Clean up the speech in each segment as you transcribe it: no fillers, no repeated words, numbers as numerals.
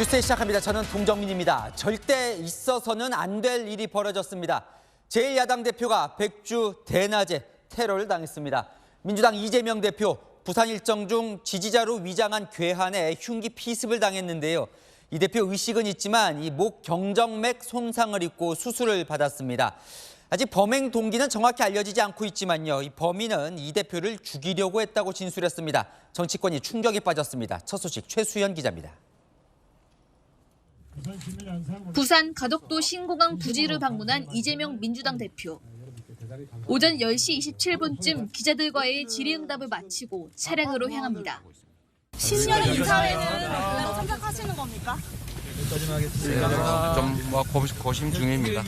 뉴스 시작합니다. 저는 동정민입니다. 절대 있어서는 안 될 일이 벌어졌습니다. 제1야당 대표가 백주 대낮에 테러를 당했습니다. 민주당 이재명 대표 부산 일정 중 지지자로 위장한 괴한에 흉기 피습을 당했는데요. 이 대표 의식은 있지만 이 목 경정맥 손상을 입고 수술을 받았습니다. 아직 범행 동기는 정확히 알려지지 않고 있지만요. 이 범인은 이 대표를 죽이려고 했다고 진술했습니다. 정치권이 충격에 빠졌습니다. 첫 소식 최수연 기자입니다. 부산 가덕도 신공항 부지를 방문한 이재명 민주당 대표. 오전 10시 27분쯤 기자들과의 질의응답을 마치고 차량으로 향합니다. 신년 인사회는 참석하시는 겁니까? 좀 고심 중입니다.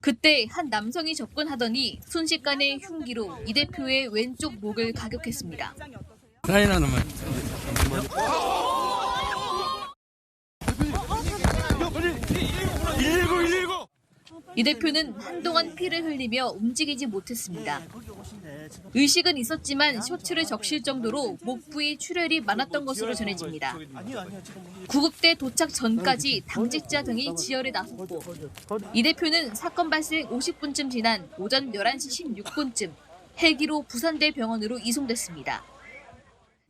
그때 한 남성이 접근하더니 순식간에 흉기로 이 대표의 왼쪽 목을 가격했습니다. 라인하는 말. 이 대표는 한동안 피를 흘리며 움직이지 못했습니다. 의식은 있었지만 셔츠를 적실 정도로 목 부위 출혈이 많았던 것으로 전해집니다. 구급대 도착 전까지 당직자 등이 지혈에 나섰고 이 대표는 사건 발생 50분쯤 지난 오전 11시 16분쯤 헬기로 부산대 병원으로 이송됐습니다.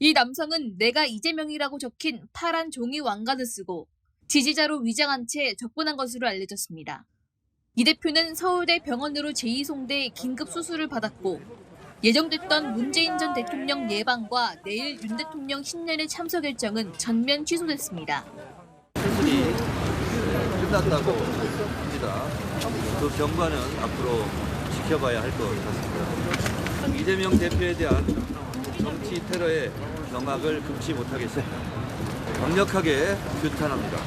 이 남성은 내가 이재명이라고 적힌 파란 종이 왕관을 쓰고 지지자로 위장한 채 접근한 것으로 알려졌습니다. 이 대표는 서울대 병원으로 재이송돼 긴급 수술을 받았고 예정됐던 문재인 전 대통령 예방과 내일 윤 대통령 신년회 참석 일정은 전면 취소됐습니다. 수술이 끝났다고 합니다. 그 경과는 앞으로 지켜봐야 할 것 같습니다. 이재명 대표에 대한 정치 테러의 경악을 금치 못하겠습니다. 강력하게 규탄합니다.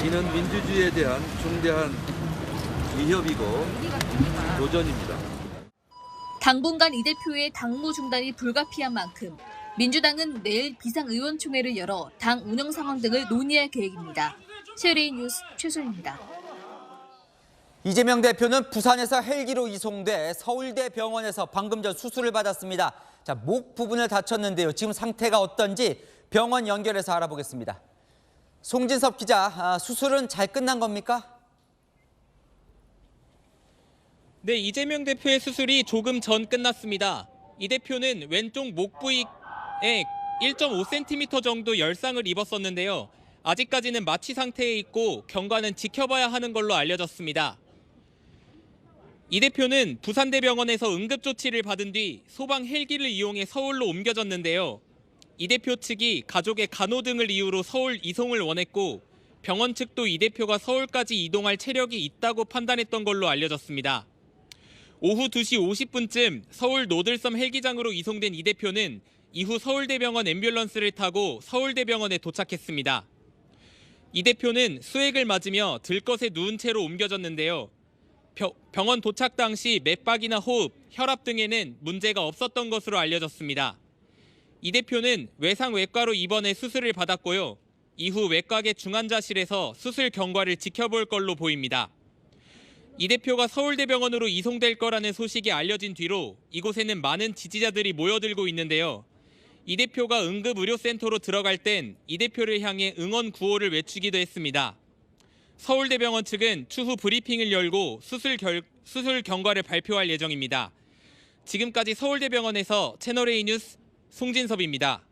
이는 민주주의에 대한 중대한 위협이고 도전입니다. 당분간 이 대표의 당무 중단이 불가피한 만큼 민주당은 내일 비상의원총회를 열어 당 운영 상황 등을 논의할 계획입니다. CLA 뉴스 최소입니다. 이재명 대표는 부산에서 헬기로 이송돼 서울대 병원에서 방금 전 수술을 받았습니다. 자, 목 부분을 다쳤는데요. 지금 상태가 어떤지 병원 연결해서 알아보겠습니다. 송진섭 기자, 수술은 잘 끝난 겁니까? 네, 이재명 대표의 수술이 조금 전 끝났습니다. 이 대표는 왼쪽 목 부위에 1.5cm 정도 열상을 입었었는데요. 아직까지는 마취 상태에 있고 경과는 지켜봐야 하는 걸로 알려졌습니다. 이 대표는 부산대병원에서 응급조치를 받은 뒤 소방 헬기를 이용해 서울로 옮겨졌는데요. 이 대표 측이 가족의 간호 등을 이유로 서울 이송을 원했고 병원 측도 이 대표가 서울까지 이동할 체력이 있다고 판단했던 걸로 알려졌습니다. 오후 2시 50분쯤 서울 노들섬 헬기장으로 이송된 이 대표는 이후 서울대병원 앰뷸런스를 타고 서울대병원에 도착했습니다. 이 대표는 수액을 맞으며 들것에 누운 채로 옮겨졌는데요. 병원 도착 당시 맥박이나 호흡, 혈압 등에는 문제가 없었던 것으로 알려졌습니다. 이 대표는 외상외과로 입원해 수술을 받았고요. 이후 외과계 중환자실에서 수술 경과를 지켜볼 걸로 보입니다. 이 대표가 서울대병원으로 이송될 거라는 소식이 알려진 뒤로 이곳에는 많은 지지자들이 모여들고 있는데요. 이 대표가 응급의료센터로 들어갈 땐 이 대표를 향해 응원 구호를 외치기도 했습니다. 서울대병원 측은 추후 브리핑을 열고 수술 경과를 발표할 예정입니다. 지금까지 서울대병원에서 채널A 뉴스 송진섭입니다.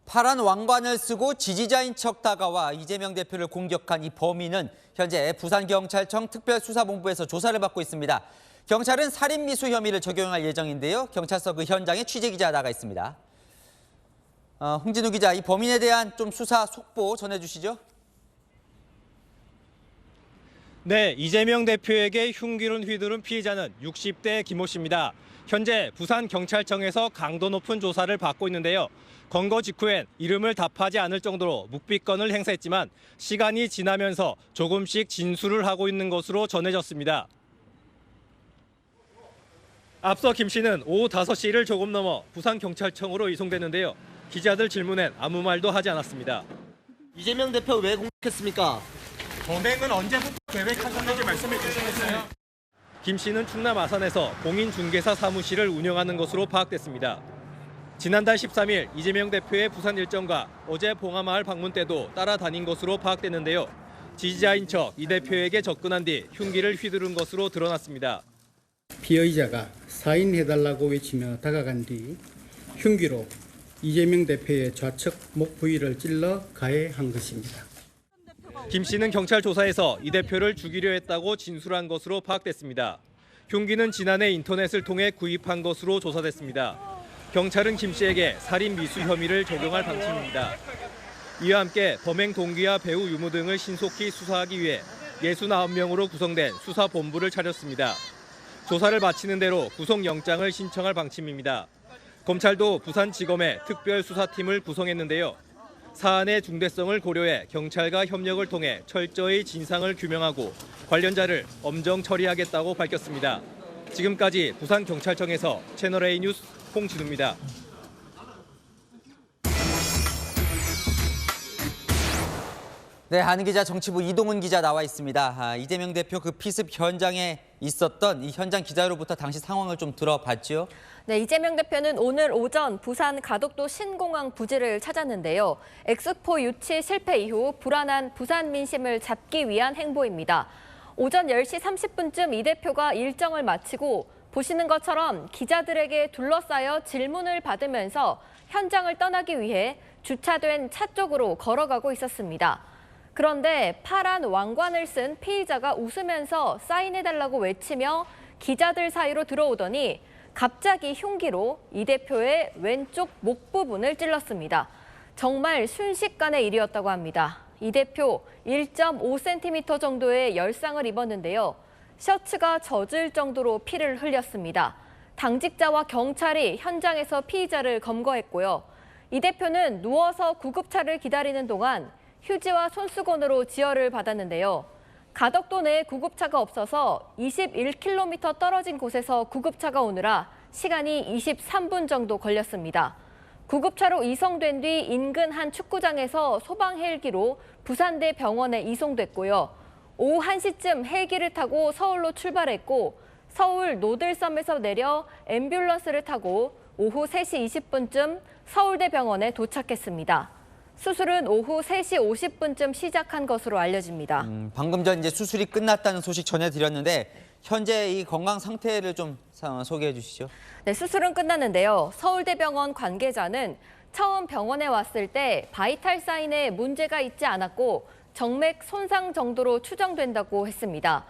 파란 왕관을 쓰고 지지자인 척 다가와 이재명 대표를 공격한 이 범인은 현재 부산경찰청 특별수사본부에서 조사를 받고 있습니다. 경찰은 살인미수 혐의를 적용할 예정인데요. 경찰서 그 현장에 취재기자 나가 있습니다. 홍진우 기자, 이 범인에 대한 좀 수사 속보 전해주시죠. 네, 이재명 대표에게 흉기를 휘두른 피의자는 60대 김모 씨입니다. 현재 부산경찰청에서 강도 높은 조사를 받고 있는데요. 검거 직후엔 이름을 답하지 않을 정도로 묵비권을 행사했지만 시간이 지나면서 조금씩 진술을 하고 있는 것으로 전해졌습니다. 앞서 김 씨는 오후 5시를 조금 넘어 부산경찰청으로 이송됐는데요. 기자들 질문엔 아무 말도 하지 않았습니다. 이재명 대표 왜 공격했습니까? 범행은 언제부터 계획하셨는지 말씀해 주시겠어요? 김 씨는 충남 아산에서 공인중개사 사무실을 운영하는 것으로 파악됐습니다. 지난달 13일 이재명 대표의 부산 일정과 어제 봉하마을 방문 때도 따라다닌 것으로 파악됐는데요. 지지자인 척 이 대표에게 접근한 뒤 흉기를 휘두른 것으로 드러났습니다. 피의자가 사인해달라고 외치며 다가간 뒤 흉기로 이재명 대표의 좌측 목 부위를 찔러 가해한 것입니다. 김 씨는 경찰 조사에서 이 대표를 죽이려 했다고 진술한 것으로 파악됐습니다. 흉기는 지난해 인터넷을 통해 구입한 것으로 조사됐습니다. 경찰은 김 씨에게 살인 미수 혐의를 적용할 방침입니다. 이와 함께 범행 동기와 배후 유무 등을 신속히 수사하기 위해 69명으로 구성된 수사본부를 차렸습니다. 조사를 마치는 대로 구속영장을 신청할 방침입니다. 검찰도 부산지검에 특별수사팀을 구성했는데요. 사안의 중대성을 고려해 경찰과 협력을 통해 철저히 진상을 규명하고 관련자를 엄정 처리하겠다고 밝혔습니다. 지금까지 부산경찰청에서 채널A 뉴스 홍진우입니다. 네, 한은 기자, 정치부 이동훈 기자 나와 있습니다. 이재명 대표 그 피습 현장에 있었던 이 현장 기자로부터 당시 상황을 좀 들어봤죠? 네, 이재명 대표는 오늘 오전 부산 가덕도 신공항 부지를 찾았는데요. 엑스포 유치 실패 이후 불안한 부산 민심을 잡기 위한 행보입니다. 오전 10시 30분쯤 이 대표가 일정을 마치고 보시는 것처럼 기자들에게 둘러싸여 질문을 받으면서 현장을 떠나기 위해 주차된 차 쪽으로 걸어가고 있었습니다. 그런데 파란 왕관을 쓴 피의자가 웃으면서 사인해달라고 외치며 기자들 사이로 들어오더니 갑자기 흉기로 이 대표의 왼쪽 목 부분을 찔렀습니다. 정말 순식간의 일이었다고 합니다. 이 대표 1.5cm 정도의 열상을 입었는데요. 셔츠가 젖을 정도로 피를 흘렸습니다. 당직자와 경찰이 현장에서 피의자를 검거했고요. 이 대표는 누워서 구급차를 기다리는 동안 휴지와 손수건으로 지혈을 받았는데요. 가덕도 내에 구급차가 없어서 21km 떨어진 곳에서 구급차가 오느라 시간이 23분 정도 걸렸습니다. 구급차로 이송된 뒤 인근 한 축구장에서 소방 헬기로 부산대 병원에 이송됐고요. 오후 1시쯤 헬기를 타고 서울로 출발했고 서울 노들섬에서 내려 앰뷸런스를 타고 오후 3시 20분쯤 서울대병원에 도착했습니다. 수술은 오후 3시 50분쯤 시작한 것으로 알려집니다. 방금 전 이제 수술이 끝났다는 소식 전해드렸는데 현재 이 건강 상태를 좀 소개해 주시죠. 네, 수술은 끝났는데요. 서울대병원 관계자는 처음 병원에 왔을 때 바이탈 사인에 문제가 있지 않았고 정맥 손상 정도로 추정된다고 했습니다.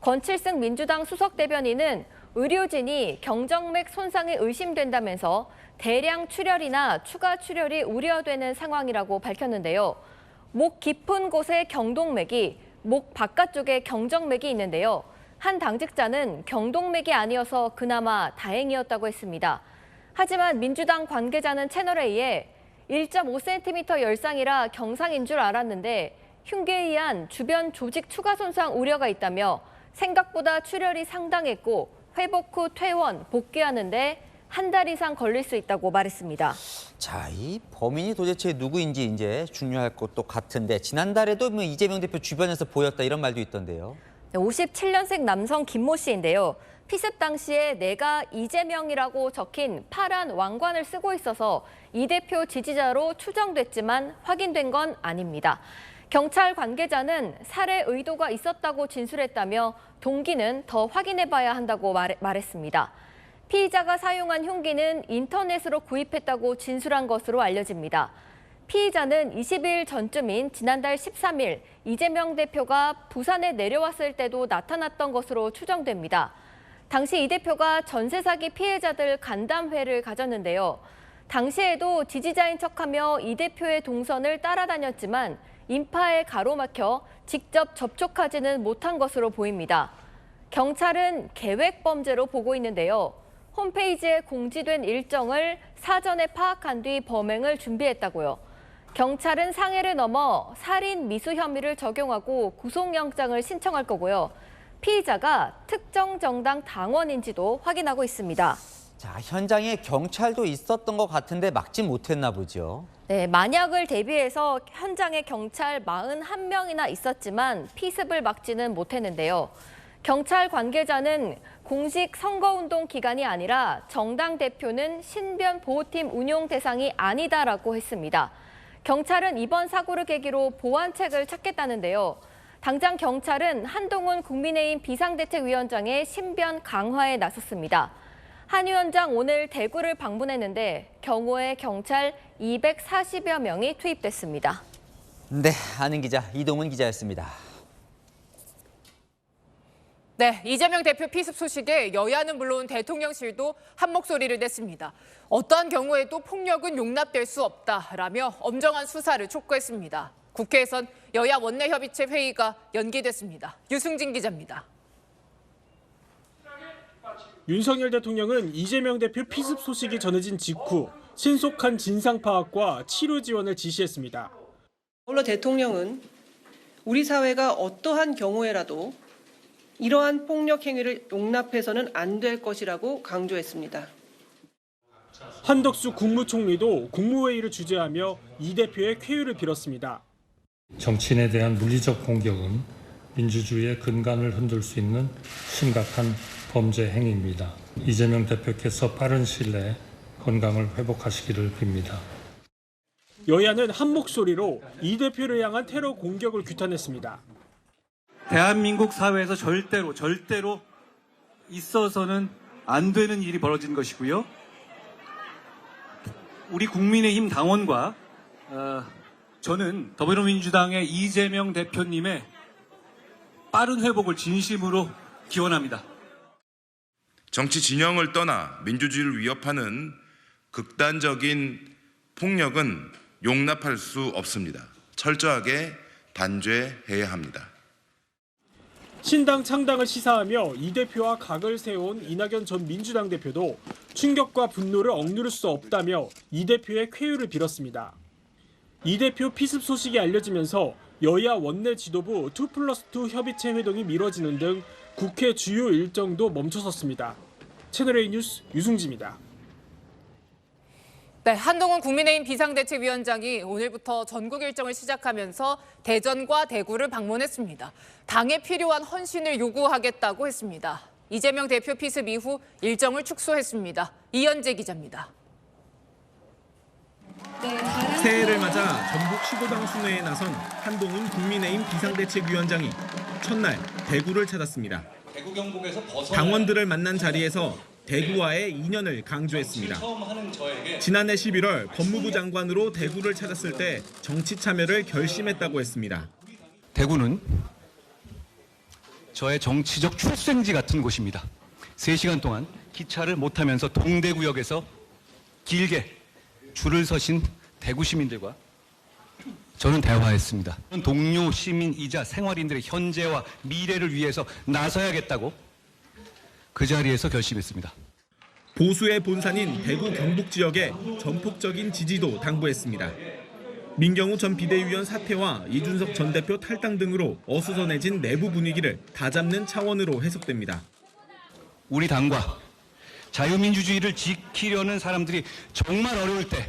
권칠승 민주당 수석 대변인은 의료진이 경정맥 손상이 의심된다면서 대량 출혈이나 추가 출혈이 우려되는 상황이라고 밝혔는데요. 목 깊은 곳에 경동맥이, 목 바깥쪽에 경정맥이 있는데요. 한 당직자는 경동맥이 아니어서 그나마 다행이었다고 했습니다. 하지만 민주당 관계자는 채널A에 1.5cm 열상이라 경상인 줄 알았는데 흉기에 의한 주변 조직 추가 손상 우려가 있다며 생각보다 출혈이 상당했고 회복 후 퇴원, 복귀하는데 한 달 이상 걸릴 수 있다고 말했습니다. 자, 이 범인이 도대체 누구인지 이제 중요할 것도 같은데 지난달에도 뭐 이재명 대표 주변에서 보였다 이런 말도 있던데요. 57년생 남성 김모 씨인데요. 피습 당시에 내가 이재명이라고 적힌 파란 왕관을 쓰고 있어서 이 대표 지지자로 추정됐지만 확인된 건 아닙니다. 경찰 관계자는 살해 의도가 있었다고 진술했다며 동기는 더 확인해봐야 한다고 말했습니다. 피의자가 사용한 흉기는 인터넷으로 구입했다고 진술한 것으로 알려집니다. 피의자는 20일 전쯤인 지난달 13일 이재명 대표가 부산에 내려왔을 때도 나타났던 것으로 추정됩니다. 당시 이 대표가 전세 사기 피해자들 간담회를 가졌는데요. 당시에도 지지자인 척하며 이 대표의 동선을 따라다녔지만 인파에 가로막혀 직접 접촉하지는 못한 것으로 보입니다. 경찰은 계획 범죄로 보고 있는데요. 홈페이지에 공지된 일정을 사전에 파악한 뒤 범행을 준비했다고요. 경찰은 상해를 넘어 살인 미수 혐의를 적용하고 구속영장을 신청할 거고요. 피의자가 특정 정당 당원인지도 확인하고 있습니다. 자, 현장에 경찰도 있었던 것 같은데 막지 못했나 보죠. 네, 만약을 대비해서 현장에 경찰 41명이나 있었지만 피습을 막지는 못했는데요. 경찰 관계자는 공식 선거운동 기간이 아니라 정당 대표는 신변 보호팀 운용 대상이 아니다라고 했습니다. 경찰은 이번 사고를 계기로 보완책을 찾겠다는데요. 당장 경찰은 한동훈 국민의힘 비상대책위원장의 신변 강화에 나섰습니다. 한 위원장 오늘 대구를 방문했는데 경호에 경찰 240여 명이 투입됐습니다. 네, 아는 기자 이동훈 기자였습니다. 네, 이재명 대표 피습 소식에 여야는 물론 대통령실도 한 목소리를 냈습니다. 어떠한 경우에도 폭력은 용납될 수 없다라며 엄정한 수사를 촉구했습니다. 국회에선 여야 원내협의체 회의가 연기됐습니다. 유승진 기자입니다. 윤석열 대통령은 이재명 대표 피습 소식이 전해진 직후 신속한 진상 파악과 치료 지원을 지시했습니다. 아울러 대통령은 우리 사회가 어떠한 경우에라도 이러한 폭력 행위를 용납해서는 안 될 것이라고 강조했습니다. 한덕수 국무총리도 국무회의를 주재하며 이 대표의 쾌유를 빌었습니다. 정치인에 대한 물리적 공격은 민주주의의 근간을 흔들 수 있는 심각한 범죄 행위입니다. 이재명 대표께서 빠른 시일 내에 건강을 회복하시기를 빕니다. 여야는 한 목소리로 이 대표를 향한 테러 공격을 규탄했습니다. 대한민국 사회에서 절대로 있어서는 안 되는 일이 벌어진 것이고요. 우리 국민의힘 당원과 저는 더불어민주당의 이재명 대표님의 빠른 회복을 진심으로 기원합니다. 정치 진영을 떠나 민주주의를 위협하는 극단적인 폭력은 용납할 수 없습니다. 철저하게 단죄해야 합니다. 신당 창당을 시사하며 이 대표와 각을 세운 이낙연 전 민주당 대표도 충격과 분노를 억누를 수 없다며 이 대표의 쾌유를 빌었습니다. 이 대표 피습 소식이 알려지면서 여야 원내 지도부 2+2 협의체 회동이 미뤄지는 등 국회 주요 일정도 멈춰섰습니다. 채널A 뉴스 유승지입니다. 네, 한동훈 국민의힘 비상대책위원장이 오늘부터 전국 일정을 시작하면서 대전과 대구를 방문했습니다. 당에 필요한 헌신을 요구하겠다고 했습니다. 이재명 대표 피습 이후 일정을 축소했습니다. 이현재 기자입니다. 새해를 맞아 전국 15당 순회에 나선 한동훈 국민의힘 비상대책위원장이 첫날 대구를 찾았습니다. 당원들을 만난 자리에서 대구와의 인연을 강조했습니다. 지난해 11월 법무부 장관으로 대구를 찾았을 때 정치 참여를 결심했다고 했습니다. 대구는 저의 정치적 출생지 같은 곳입니다. 3시간 동안 기차를 못 타면서 동대구역에서 길게 줄을 서신 대구 시민들과 저는 대화했습니다. 동료 시민이자 생활인들의 현재와 미래를 위해서 나서야겠다고 그 자리에서 결심했습니다. 보수의 본산인 대구 경북 지역에 전폭적인 지지도 당부했습니다. 민경우 전 비대위원 사퇴와 이준석 전 대표 탈당 등으로 어수선해진 내부 분위기를 다잡는 차원으로 해석됩니다. 우리 당과 자유민주주의를 지키려는 사람들이 정말 어려울 때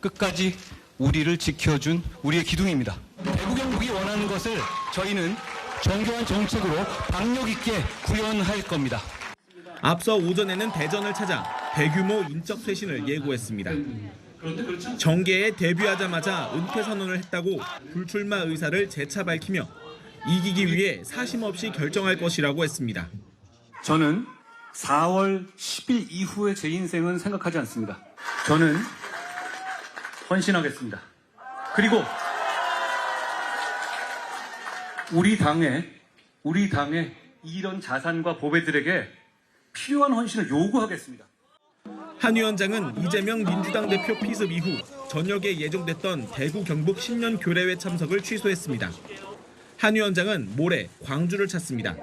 끝까지 우리를 지켜준 우리의 기둥입니다. 대구 경북이 원하는 것을 저희는 정교한 정책으로 박력 있게 구현할 겁니다. 앞서 오전에는 대전을 찾아 대규모 인적 쇄신을 예고했습니다. 정계에 데뷔하자마자 은퇴 선언을 했다고 불출마 의사를 재차 밝히며 이기기 위해 사심 없이 결정할 것이라고 했습니다. 저는 4월 10일 이후의 제 인생은 생각하지 않습니다. 저는 헌신하겠습니다. 그리고 우리 당의 이런 자산과 보배들에게 필요한 헌신을 요구하겠습니다. 한 위원장은 이재명 민주당 대표 피습 이후 저녁에 예정됐던 대구 경북 신년 교례회 참석을 취소했습니다. 한 위원장은 모레 광주를 찾습니다.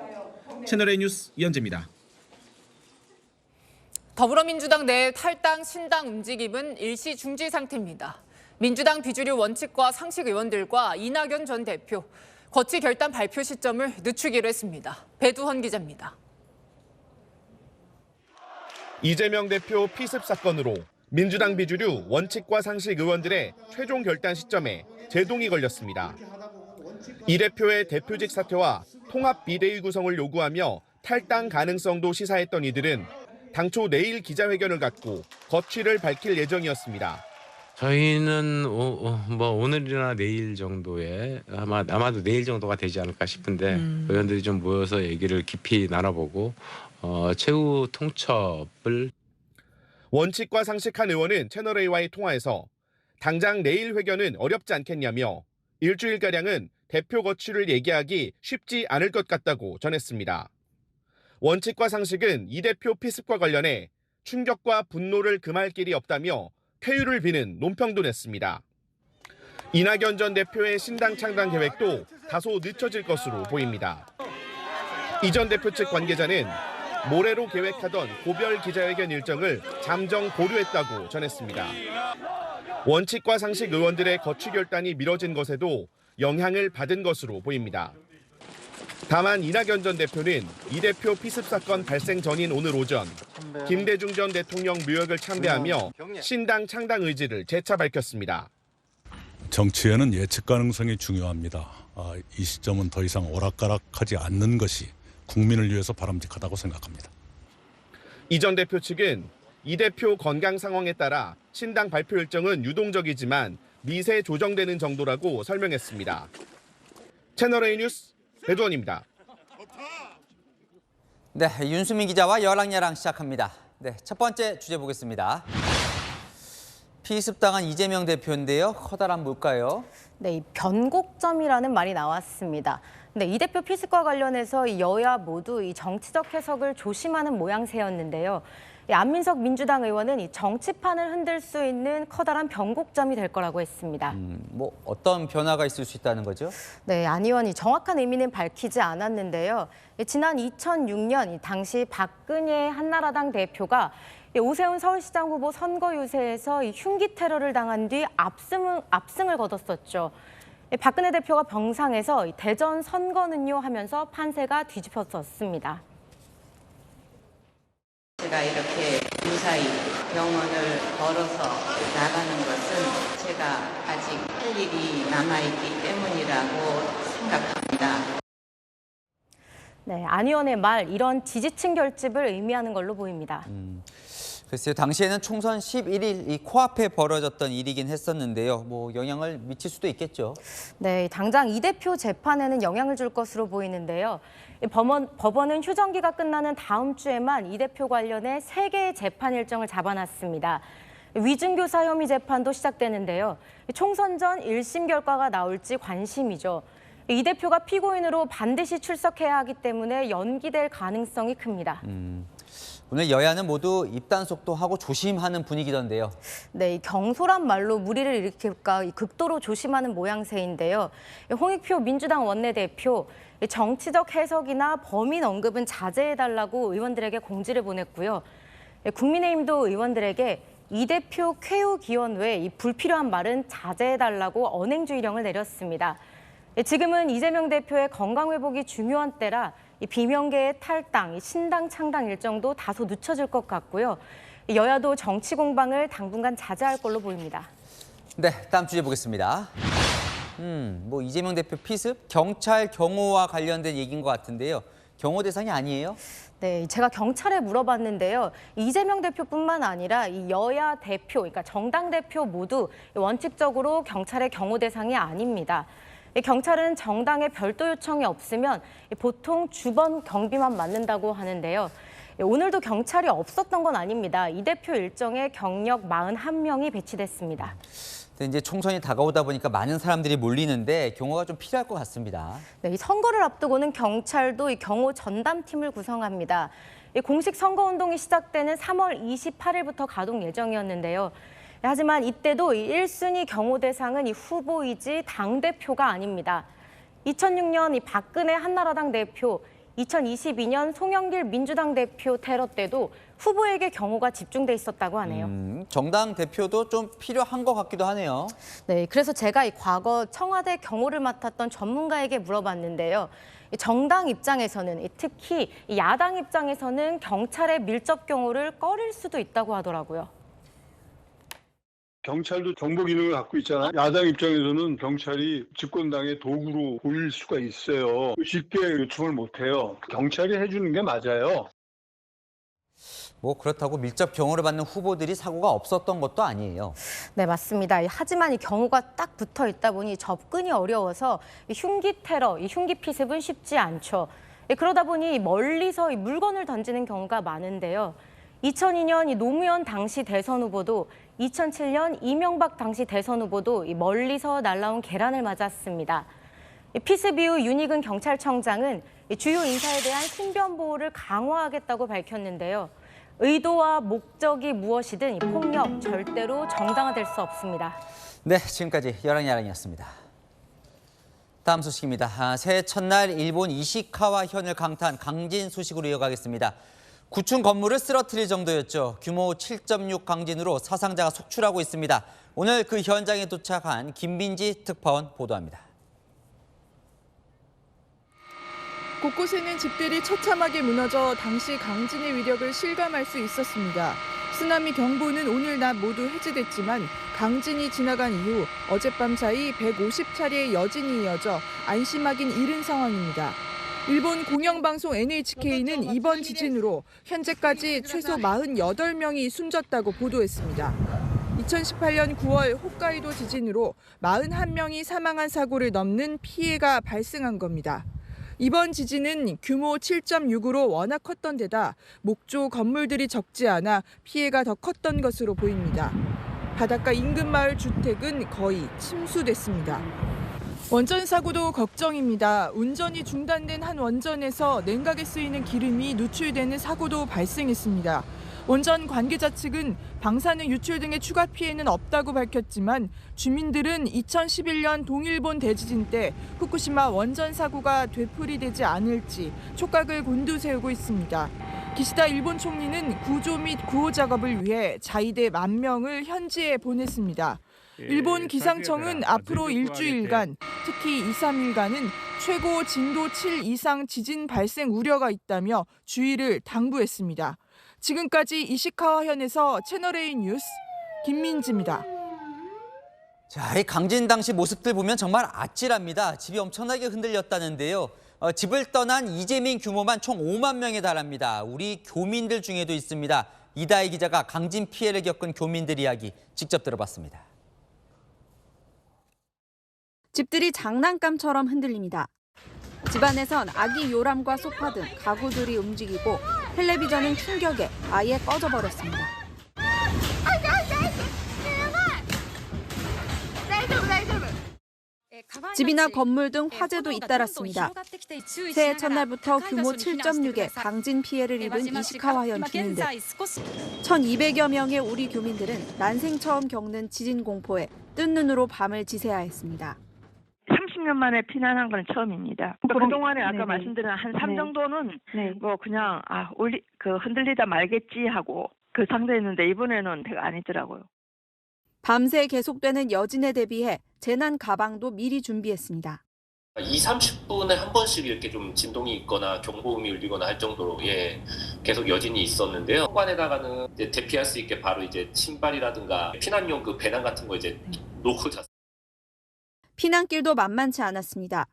채널A 뉴스 이현재입니다. 더불어민주당 내 탈당 신당 움직임은 일시 중지 상태입니다. 민주당 비주류 원칙과 상식 의원들과 이낙연 전 대표, 거치 결단 발표 시점을 늦추기로 했습니다. 배두헌 기자입니다. 이재명 대표 피습 사건으로 민주당 비주류 원칙과 상식 의원들의 최종 결단 시점에 제동이 걸렸습니다. 이 대표의 대표직 사퇴와 통합 비대위 구성을 요구하며 탈당 가능성도 시사했던 이들은 당초 내일 기자회견을 갖고 거취를 밝힐 예정이었습니다. 저희는 뭐 오늘이나 내일 정도에 아마도 내일 정도가 되지 않을까 싶은데 의원들이 좀 모여서 얘기를 깊이 나눠보고 최후 통첩을. 원칙과 상식한 의원은 채널A와의 통화에서 당장 내일 회견은 어렵지 않겠냐며 일주일가량은 대표 거취를 얘기하기 쉽지 않을 것 같다고 전했습니다. 원칙과 상식은 이 대표 피습과 관련해 충격과 분노를 금할 길이 없다며 쾌유를 비는 논평도 냈습니다. 이낙연 전 대표의 신당 창당 계획도 다소 늦춰질 것으로 보입니다. 이 전 대표 측 관계자는 모레로 계획하던 고별 기자회견 일정을 잠정 보류했다고 전했습니다. 원칙과 상식 의원들의 거취 결단이 미뤄진 것에도 영향을 받은 것으로 보입니다. 다만 이낙연 전 대표는 이 대표 피습 사건 발생 전인 오늘 오전 김대중 전 대통령 묘역을 참배하며 신당 창당 의지를 재차 밝혔습니다. 정치에는 예측 가능성이 중요합니다. 이 시점은 더 이상 오락가락하지 않는 것이 국민을 위해서 바람직하다고 생각합니다. 이 전 대표 측은 이 대표 건강 상황에 따라 신당 발표 일정은 유동적이지만 미세 조정되는 정도라고 설명했습니다. 채널A 뉴스 배두원입니다. 네, 윤수민 기자와 열랑야랑 시작합니다. 네, 첫 번째 주제 보겠습니다. 피습당한 이재명 대표인데요. 커다란 뭘까요? 네, 이 변곡점이라는 말이 나왔습니다. 근데 이 대표 피습과 관련해서 여야 모두 이 정치적 해석을 조심하는 모양새였는데요. 안민석 민주당 의원은 이 정치판을 흔들 수 있는 커다란 변곡점이 될 거라고 했습니다. 뭐 어떤 변화가 있을 수 있다는 거죠? 네, 안 의원이 정확한 의미는 밝히지 않았는데요. 지난 2006년 당시 박근혜 한나라당 대표가 오세훈 서울시장 후보 선거 유세에서 흉기 테러를 당한 뒤 압승을 거뒀었죠. 박근혜 대표가 병상에서 대전 선거는요 하면서 판세가 뒤집혔었습니다. 제가 이렇게 무사히 병원을 걸어서 나가는 것은 제가 아직 할 일이 남아있기 때문이라고 생각합니다. 네, 안 의원의 말, 이런 지지층 결집을 의미하는 걸로 보입니다. 글쎄요, 당시에는 총선 11일 이 코앞에 벌어졌던 일이긴 했었는데요. 뭐 영향을 미칠 수도 있겠죠. 네, 당장 이 대표 재판에는 영향을 줄 것으로 보이는데요. 법원은 휴정기가 끝나는 다음 주에만 이 대표 관련해 3개의 재판 일정을 잡아놨습니다. 위증교사 혐의 재판도 시작되는데요. 총선 전 1심 결과가 나올지 관심이죠. 이 대표가 피고인으로 반드시 출석해야 하기 때문에 연기될 가능성이 큽니다. 오늘 여야는 모두 입단속도 하고 조심하는 분위기던데요. 네, 이 경솔한 말로 무리를 일으킬까 극도로 조심하는 모양새인데요. 홍익표 민주당 원내대표, 정치적 해석이나 범인 언급은 자제해달라고 의원들에게 공지를 보냈고요. 국민의힘도 의원들에게 이 대표 쾌유 기원 외에 이 불필요한 말은 자제해달라고 언행주의령을 내렸습니다. 지금은 이재명 대표의 건강 회복이 중요한 때라 이 비명계의 탈당, 신당 창당 일정도 다소 늦춰질 것 같고요. 여야도 정치 공방을 당분간 자제할 걸로 보입니다. 네, 다음 주제 보겠습니다. 뭐 이재명 대표 피습, 경찰 경호와 관련된 얘기인 것 같은데요. 경호 대상이 아니에요? 네, 제가 경찰에 물어봤는데요. 이재명 대표뿐만 아니라 이 여야 대표, 그러니까 정당 대표 모두 원칙적으로 경찰의 경호 대상이 아닙니다. 경찰은 정당의 별도 요청이 없으면 보통 주번 경비만 맡는다고 하는데요. 오늘도 경찰이 없었던 건 아닙니다. 이 대표 일정에 경력 41명이 배치됐습니다. 이제 총선이 다가오다 보니까 많은 사람들이 몰리는데 경호가 좀 필요할 것 같습니다. 네, 이 선거를 앞두고는 경찰도 이 경호 전담팀을 구성합니다. 공식 선거운동이 시작되는 3월 28일부터 가동 예정이었는데요. 하지만 이때도 이 1순위 경호 대상은 이 후보이지 당대표가 아닙니다. 2006년 이 박근혜 한나라당 대표, 2022년 송영길 민주당 대표 테러 때도 후보에게 경호가 집중돼 있었다고 하네요. 정당 대표도 좀 필요한 것 같기도 하네요. 네, 그래서 제가 이 과거 청와대 경호를 맡았던 전문가에게 물어봤는데요. 정당 입장에서는 특히 야당 입장에서는 경찰의 밀접 경호를 꺼릴 수도 있다고 하더라고요. 경찰도 정보 기능을 갖고 있잖아요. 야당 입장에서는 경찰이 집권당의 도구로 보일 수가 있어요. 쉽게 요청을 못 해요. 경찰이 해주는 게 맞아요. 뭐 그렇다고 밀접 경호를 받는 후보들이 사고가 없었던 것도 아니에요. 네, 맞습니다. 하지만 이 경호가 딱 붙어 있다 보니 접근이 어려워서 이 흉기 테러, 이 흉기 피습은 쉽지 않죠. 그러다 보니 멀리서 이 물건을 던지는 경우가 많은데요. 2002년 이 노무현 당시 대선 후보도 2007년 이명박 당시 대선 후보도 이 멀리서 날라온 계란을 맞았습니다. 피습 이후 윤희근 경찰청장은 주요 인사에 대한 신변 보호를 강화하겠다고 밝혔는데요. 의도와 목적이 무엇이든 이 폭력 절대로 정당화될 수 없습니다. 네, 지금까지 여랑야랑이었습니다. 다음 소식입니다. 새해 첫날 일본 이시카와 현을 강타한 강진 소식으로 이어가겠습니다. 9층 건물을 쓰러뜨릴 정도였죠. 규모 7.6 강진으로 사상자가 속출하고 있습니다. 오늘 그 현장에 도착한 김민지 특파원 보도합니다. 곳곳에는 집들이 처참하게 무너져 당시 강진의 위력을 실감할 수 있었습니다. 쓰나미 경보는 오늘 낮 모두 해제됐지만 강진이 지나간 이후 어젯밤 사이 150차례의 여진이 이어져 안심하긴 이른 상황입니다. 일본 공영방송 NHK는 이번 지진으로 현재까지 최소 48명이 숨졌다고 보도했습니다. 2018년 9월 홋카이도 지진으로 41명이 사망한 사고를 넘는 피해가 발생한 겁니다. 이번 지진은 규모 7.6으로 워낙 컸던 데다 목조 건물들이 적지 않아 피해가 더 컸던 것으로 보입니다. 바닷가 인근 마을 주택은 거의 침수됐습니다. 원전 사고도 걱정입니다. 운전이 중단된 한 원전에서 냉각에 쓰이는 기름이 누출되는 사고도 발생했습니다. 원전 관계자 측은 방사능 유출 등의 추가 피해는 없다고 밝혔지만 주민들은 2011년 동일본 대지진 때 후쿠시마 원전 사고가 되풀이되지 않을지 촉각을 곤두세우고 있습니다. 기시다 일본 총리는 구조 및 구호 작업을 위해 자위대 10,000명을 현지에 보냈습니다. 일본 기상청은 앞으로 일주일간, 특히 2, 3일간은 최고 진도 7 이상 지진 발생 우려가 있다며 주의를 당부했습니다. 지금까지 이시카와 현에서 채널A 뉴스 김민지입니다. 자, 이 강진 당시 모습들 보면 정말 아찔합니다. 집이 엄청나게 흔들렸다는데요. 집을 떠난 이재민 규모만 총 5만 명에 달합니다. 우리 교민들 중에도 있습니다. 이다희 기자가 강진 피해를 겪은 교민들 이야기 직접 들어봤습니다. 집들이 장난감처럼 흔들립니다. 집안에선 아기 요람과 소파 등 가구들이 움직이고 텔레비전은 충격에 아예 꺼져버렸습니다. 집이나 건물 등 화재도 잇따랐습니다. 새해 첫날부터 규모 7.6의 강진 피해를 입은 이시카와현 주민들. 1,200여 명의 우리 교민들은 난생 처음 겪는 지진 공포에 뜬 눈으로 밤을 지새야 했습니다. 30년 만에 피난한 건 처음입니다. 그동안에 아까 말씀드린 한 3 정도는 뭐 그냥 흔들리다 말겠지 하고 그 상태였는데 이번에는 되게 아니더라고요. 밤새 계속되는 여진에 대비해 재난 가방도 미리 준비했습니다. 2, 30분에 한 번씩 이렇게 좀 진동이 있거나 경보음이 울리거나 할 정도로 계속 여진이 있었는데요. 현관에다가는 이제 대피할 수 있게 바로 이제 신발이라든가 피난용 그 배낭 같은 거 이제 놓고 잤어요. 피난길도 만만치 않았습니다.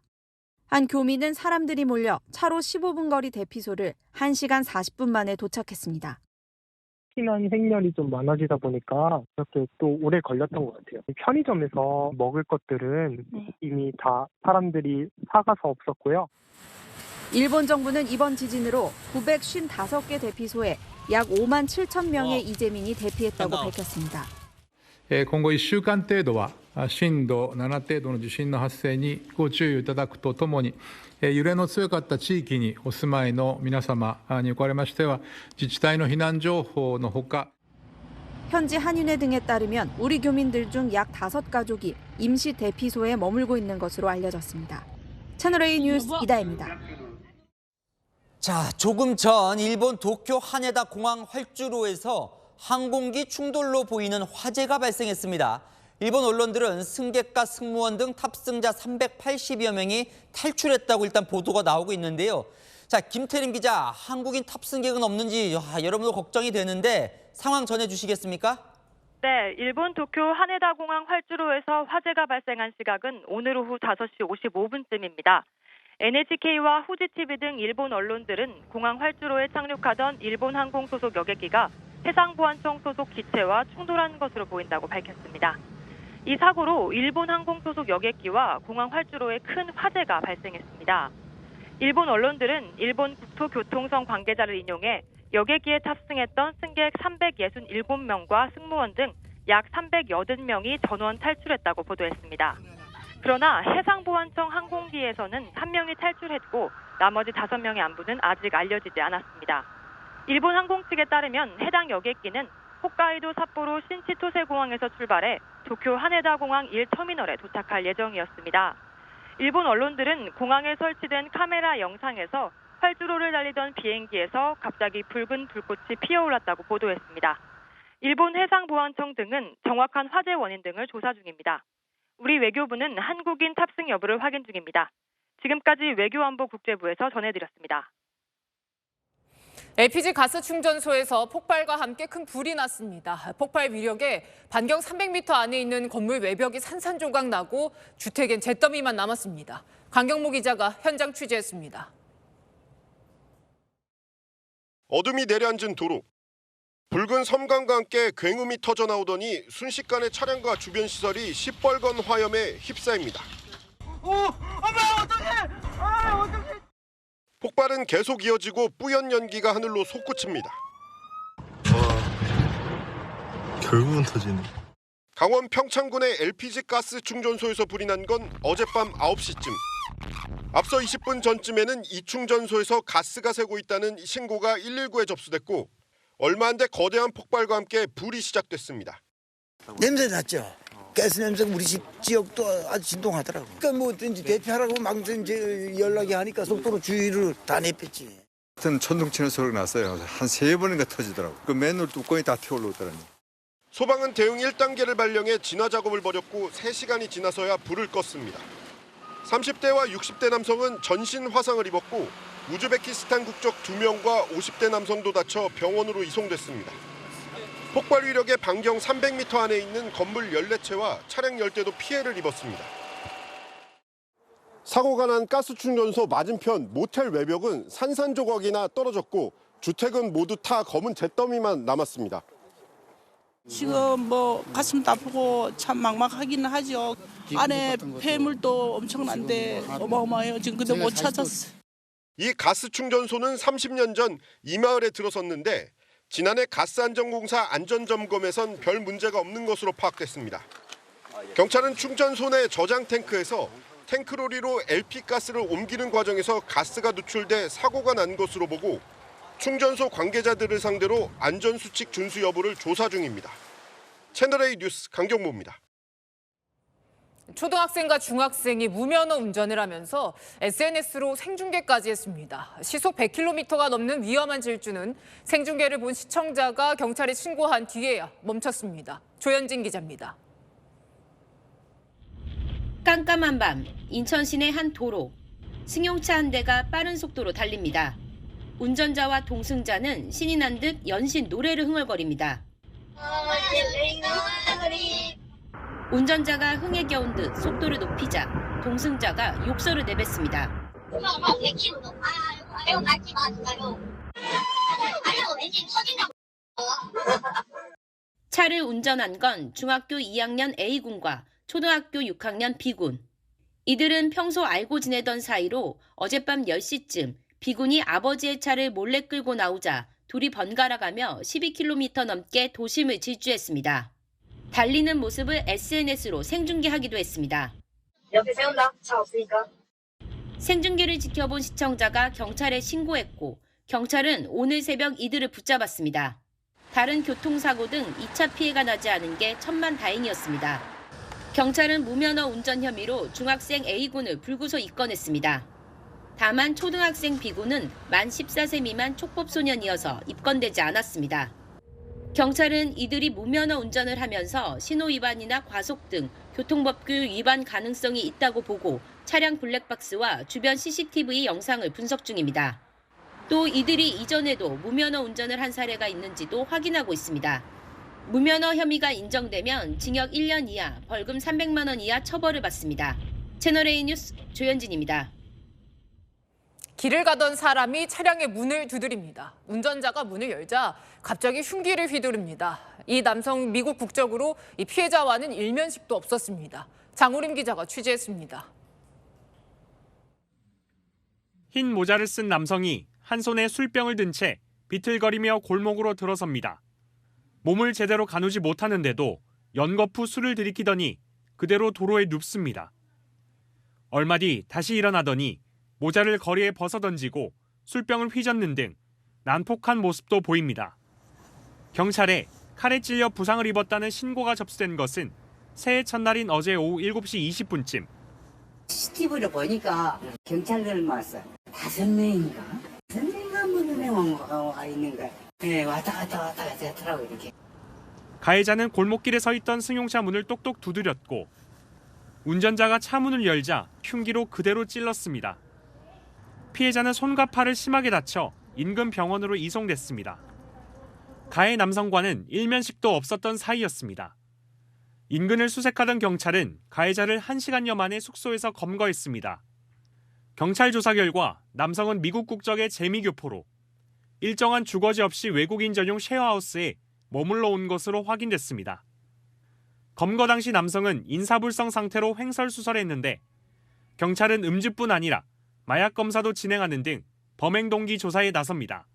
한 교민은 사람들이 몰려 차로 15분 거리 대피소를 1시간 40분 만에 도착했습니다. 피난 행렬이 좀 많아지다 보니까 이렇게 또 오래 걸렸던 것 같아요. 편의점에서 먹을 것들은 이미 다 사람들이 사가서 없었고요. 일본 정부는 이번 지진으로 955개 대피소에 약 5만 7천 명의 이재민이 대피했다고 밝혔습니다. 今後1週間程度は震度7程度の地震の発生にご注意いただくとともに、揺れの強かった地域にお住まいの皆様におかれましては、自治体の避難情報のほか 현지 한인회 등에 따르면 우리 교민들 중 약 5가족이 임시 대피소에 머물고 있는 것으로 알려졌습니다. 채널A 뉴스 이다혜입니다. 자, 조금 전 일본 도쿄 하네다 공항 활주로에서 항공기 충돌로 보이는 화재가 발생했습니다. 일본 언론들은 승객과 승무원 등 탑승자 380여 명이 탈출했다고 일단 보도가 나오고 있는데요. 자, 김태림 기자, 한국인 탑승객은 없는지 여러분도 걱정이 되는데 상황 전해주시겠습니까? 네, 일본 도쿄 하네다 공항 활주로에서 화재가 발생한 시각은 오늘 오후 5시 55분쯤입니다. NHK와 후지TV 등 일본 언론들은 공항 활주로에 착륙하던 일본 항공 소속 여객기가 해상보안청 소속 기체와 충돌한 것으로 보인다고 밝혔습니다. 이 사고로 일본 항공 소속 여객기와 공항 활주로에 큰 화재가 발생했습니다. 일본 언론들은 일본 국토교통성 관계자를 인용해 여객기에 탑승했던 승객 367명과 승무원 등 약 380명이 전원 탈출했다고 보도했습니다. 그러나 해상보안청 항공기에서는 1명이 탈출했고 나머지 5명의 안부는 아직 알려지지 않았습니다. 일본 항공 측에 따르면 해당 여객기는 홋카이도 삿포로 신치토세 공항에서 출발해 도쿄 하네다 공항 1터미널에 도착할 예정이었습니다. 일본 언론들은 공항에 설치된 카메라 영상에서 활주로를 달리던 비행기에서 갑자기 붉은 불꽃이 피어올랐다고 보도했습니다. 일본 해상보안청 등은 정확한 화재 원인 등을 조사 중입니다. 우리 외교부는 한국인 탑승 여부를 확인 중입니다. 지금까지 외교안보국제부에서 전해드렸습니다. LPG 가스 충전소에서 폭발과 함께 큰 불이 났습니다. 폭발 위력에 반경 300m 안에 있는 건물 외벽이 산산조각 나고 주택엔 잿더미만 남았습니다. 강경모 기자가 현장 취재했습니다. 어둠이 내려앉은 도로. 붉은 섬광과 함께 굉음이 터져 나오더니 순식간에 차량과 주변 시설이 시뻘건 화염에 휩싸입니다. 어떡해! 폭발은 계속 이어지고 뿌연 연기가 하늘로 솟구칩니다. 결국은 터지네. 강원 평창군의 LPG 가스 충전소에서 불이 난 건 어젯밤 9시쯤. 앞서 20분 전쯤에는 이 충전소에서 가스가 새고 있다는 신고가 119에 접수됐고 얼마 안 돼 거대한 폭발과 함께 불이 시작됐습니다. 냄새 났죠. 가스 냄새가 우리 집 지역도 아주 진동하더라고. 그러니까 뭐 어떤지 대피하라고 막 이제 연락이 하니까 속도로 주위를 다 내뺐지. 하여튼 천둥치는 소리가 났어요. 한 3번인가 터지더라고. 그 맨홀 뚜껑이 다 튀어올라오더라니. 소방은 대응 1단계를 발령해 진화 작업을 벌였고 3시간이 지나서야 불을 껐습니다. 30대와 60대 남성은 전신 화상을 입었고 우즈베키스탄 국적 2명과 50대 남성도 다쳐 병원으로 이송됐습니다. 폭발 위력의 반경 300m 안에 있는 건물 14채와 차량 10대도 피해를 입었습니다. 사고가 난 가스 충전소 맞은편 모텔 외벽은 산산조각이나 떨어졌고 주택은 모두 타 검은 잿더미만 남았습니다. 지금 뭐 가슴도 아프고 참 막막하기는 하죠. 안에 폐물도 엄청난데 어마어마해요. 지금 근데 못 찾았어요. 이 가스 충전소는 30년 전 이 마을에 들어섰는데 지난해 가스안전공사 안전점검에선 별 문제가 없는 것으로 파악됐습니다. 경찰은 충전소 내 저장 탱크에서 탱크로리로 LP가스를 옮기는 과정에서 가스가 누출돼 사고가 난 것으로 보고 충전소 관계자들을 상대로 안전수칙 준수 여부를 조사 중입니다. 채널A 뉴스 강경모입니다. 초등학생과 중학생이 무면허 운전을 하면서 SNS로 생중계까지 했습니다. 시속 100km가 넘는 위험한 질주는 생중계를 본 시청자가 경찰에 신고한 뒤에야 멈췄습니다. 조현진 기자입니다. 깜깜한 밤 인천 시내 한 도로. 승용차 한 대가 빠른 속도로 달립니다. 운전자와 동승자는 신이 난 듯 연신 노래를 흥얼거립니다. 운전자가 흥에 겨운 듯 속도를 높이자 동승자가 욕설을 내뱉습니다. 차를 운전한 건 중학교 2학년 A군과 초등학교 6학년 B군. 이들은 평소 알고 지내던 사이로 어젯밤 10시쯤 B군이 아버지의 차를 몰래 끌고 나오자 둘이 번갈아가며 12km 넘게 도심을 질주했습니다. 달리는 모습을 SNS로 생중계하기도 했습니다. 옆에 세운다. 차 없으니까. 생중계를 지켜본 시청자가 경찰에 신고했고 경찰은 오늘 새벽 이들을 붙잡았습니다. 다른 교통사고 등 2차 피해가 나지 않은 게 천만다행이었습니다. 경찰은 무면허 운전 혐의로 중학생 A군을 불구속 입건했습니다. 다만 초등학생 B군은 만 14세 미만 촉법소년이어서 입건되지 않았습니다. 경찰은 이들이 무면허 운전을 하면서 신호위반이나 과속 등 교통법규 위반 가능성이 있다고 보고 차량 블랙박스와 주변 CCTV 영상을 분석 중입니다. 또 이들이 이전에도 무면허 운전을 한 사례가 있는지도 확인하고 있습니다. 무면허 혐의가 인정되면 징역 1년 이하, 벌금 300만 원 이하 처벌을 받습니다. 채널A 뉴스 조현진입니다. 길을 가던 사람이 차량의 문을 두드립니다. 운전자가 문을 열자 갑자기 흉기를 휘두릅니다. 이 남성 미국 국적으로 이 피해자와는 일면식도 없었습니다. 장우림 기자가 취재했습니다. 흰 모자를 쓴 남성이 한 손에 술병을 든 채 비틀거리며 골목으로 들어섭니다. 몸을 제대로 가누지 못하는데도 연거푸 술을 들이키더니 그대로 도로에 눕습니다. 얼마 뒤 다시 일어나더니 모자를 거리에 벗어던지고 술병을 휘젓는 등 난폭한 모습도 보입니다. 경찰에 칼에 찔려 부상을 입었다는 신고가 접수된 것은 새해 첫날인 어제 오후 7시 20분쯤. CCTV를 보니까 경찰들 왔어. 5명인가? 5명인가 문에 와 있는 거야. 네, 왔다 갔다 하더라고 이렇게. 가해자는 골목길에 서 있던 승용차 문을 똑똑 두드렸고 운전자가 차 문을 열자 흉기로 그대로 찔렀습니다. 피해자는 손과 팔을 심하게 다쳐 인근 병원으로 이송됐습니다. 가해 남성과는 일면식도 없었던 사이였습니다. 인근을 수색하던 경찰은 가해자를 1시간여 만에 숙소에서 검거했습니다. 경찰 조사 결과 남성은 미국 국적의 재미교포로 일정한 주거지 없이 외국인 전용 쉐어하우스에 머물러 온 것으로 확인됐습니다. 검거 당시 남성은 인사불성 상태로 횡설수설했는데 경찰은 음주뿐 아니라 마약 검사도 진행하는 등 범행 동기 조사에 나섭니다.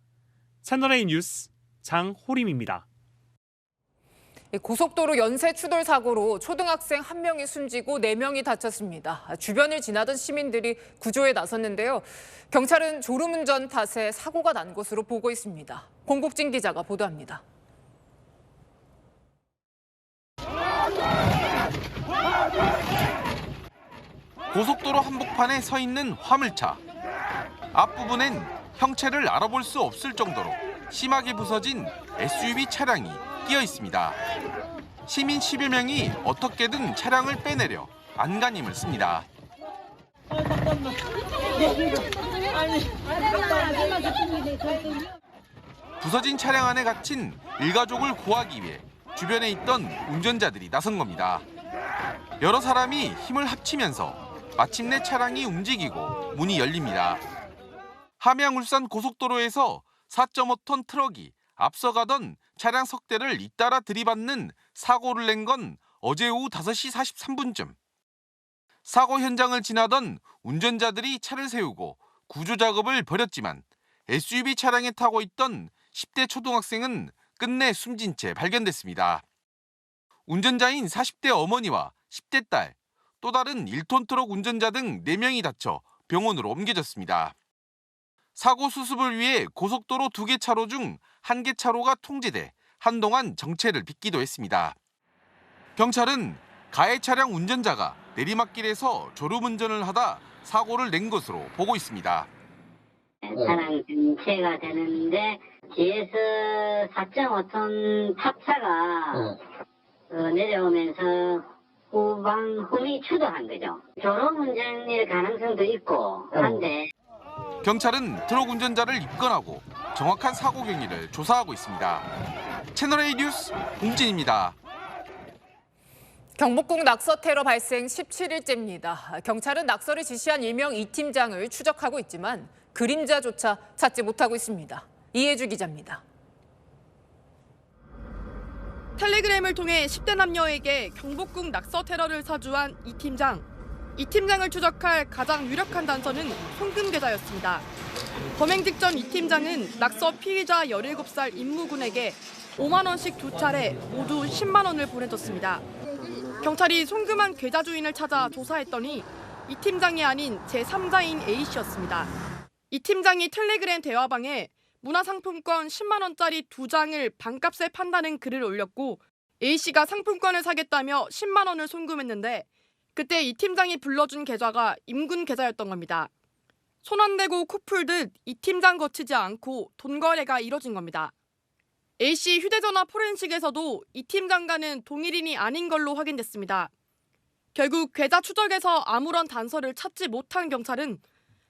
채널A 뉴스 장호림입니다. 고속도로 연쇄 추돌 사고로 초등학생 1명이 숨지고 4명이 다쳤습니다. 주변을 지나던 시민들이 구조에 나섰는데요. 경찰은 졸음운전 탓에 사고가 난 것으로 보고 있습니다. 공국진 기자가 보도합니다. 고속도로 한복판에 서 있는 화물차. 앞부분엔 형체를 알아볼 수 없을 정도로 심하게 부서진 SUV 차량이 끼어 있습니다. 시민 10여 명이 어떻게든 차량을 빼내려 안간힘을 씁니다. 부서진 차량 안에 갇힌 일가족을 구하기 위해 주변에 있던 운전자들이 나선 겁니다. 여러 사람이 힘을 합치면서 마침내 차량이 움직이고 문이 열립니다. 함양 울산 고속도로에서 4.5톤 트럭이 앞서가던 차량 석 대를 잇따라 들이받는 사고를 낸 건 어제 오후 5시 43분쯤. 사고 현장을 지나던 운전자들이 차를 세우고 구조 작업을 벌였지만 SUV 차량에 타고 있던 10대 초등학생은 끝내 숨진 채 발견됐습니다. 운전자인 40대 어머니와 10대 딸, 또 다른 1톤 트럭 운전자 등 4명이 다쳐 병원으로 옮겨졌습니다. 사고 수습을 위해 고속도로 2개 차로 중 1개 차로가 통제돼 한동안 정체를 빚기도 했습니다. 경찰은 가해 차량 운전자가 내리막길에서 졸음운전을 하다 사고를 낸 것으로 보고 있습니다. 차량 전체가 되는데 뒤에서 4.5톤 탑차가 내려오면서 후방 홈이 추돌한 거죠. 졸음운전일 가능성도 있고 한데 경찰은 트럭 운전자를 입건하고 정확한 사고 경위를 조사하고 있습니다. 채널A 뉴스 공진입니다. 경복궁 낙서 테러 발생 17일째입니다. 경찰은 낙서를 지시한 일명 이 팀장을 추적하고 있지만 그림자조차 찾지 못하고 있습니다. 이혜주 기자입니다. 텔레그램을 통해 10대 남녀에게 경복궁 낙서 테러를 사주한 이 팀장. 이 팀장을 추적할 가장 유력한 단서는 송금 계좌였습니다. 범행 직전 이 팀장은 낙서 피의자 17살 임무군에게 5만 원씩 2차례 모두 10만 원을 보내줬습니다. 경찰이 송금한 계좌 주인을 찾아 조사했더니 이 팀장이 아닌 제3자인 A씨였습니다. 이 팀장이 텔레그램 대화방에 문화상품권 10만 원짜리 2장을 반값에 판다는 글을 올렸고 A씨가 상품권을 사겠다며 10만 원을 송금했는데 그때 이 팀장이 불러준 계좌가 임군 계좌였던 겁니다. 손 안 대고 코 풀듯 이 팀장 거치지 않고 돈 거래가 이뤄진 겁니다. A씨 휴대전화 포렌식에서도 이 팀장과는 동일인이 아닌 걸로 확인됐습니다. 결국 계좌 추적에서 아무런 단서를 찾지 못한 경찰은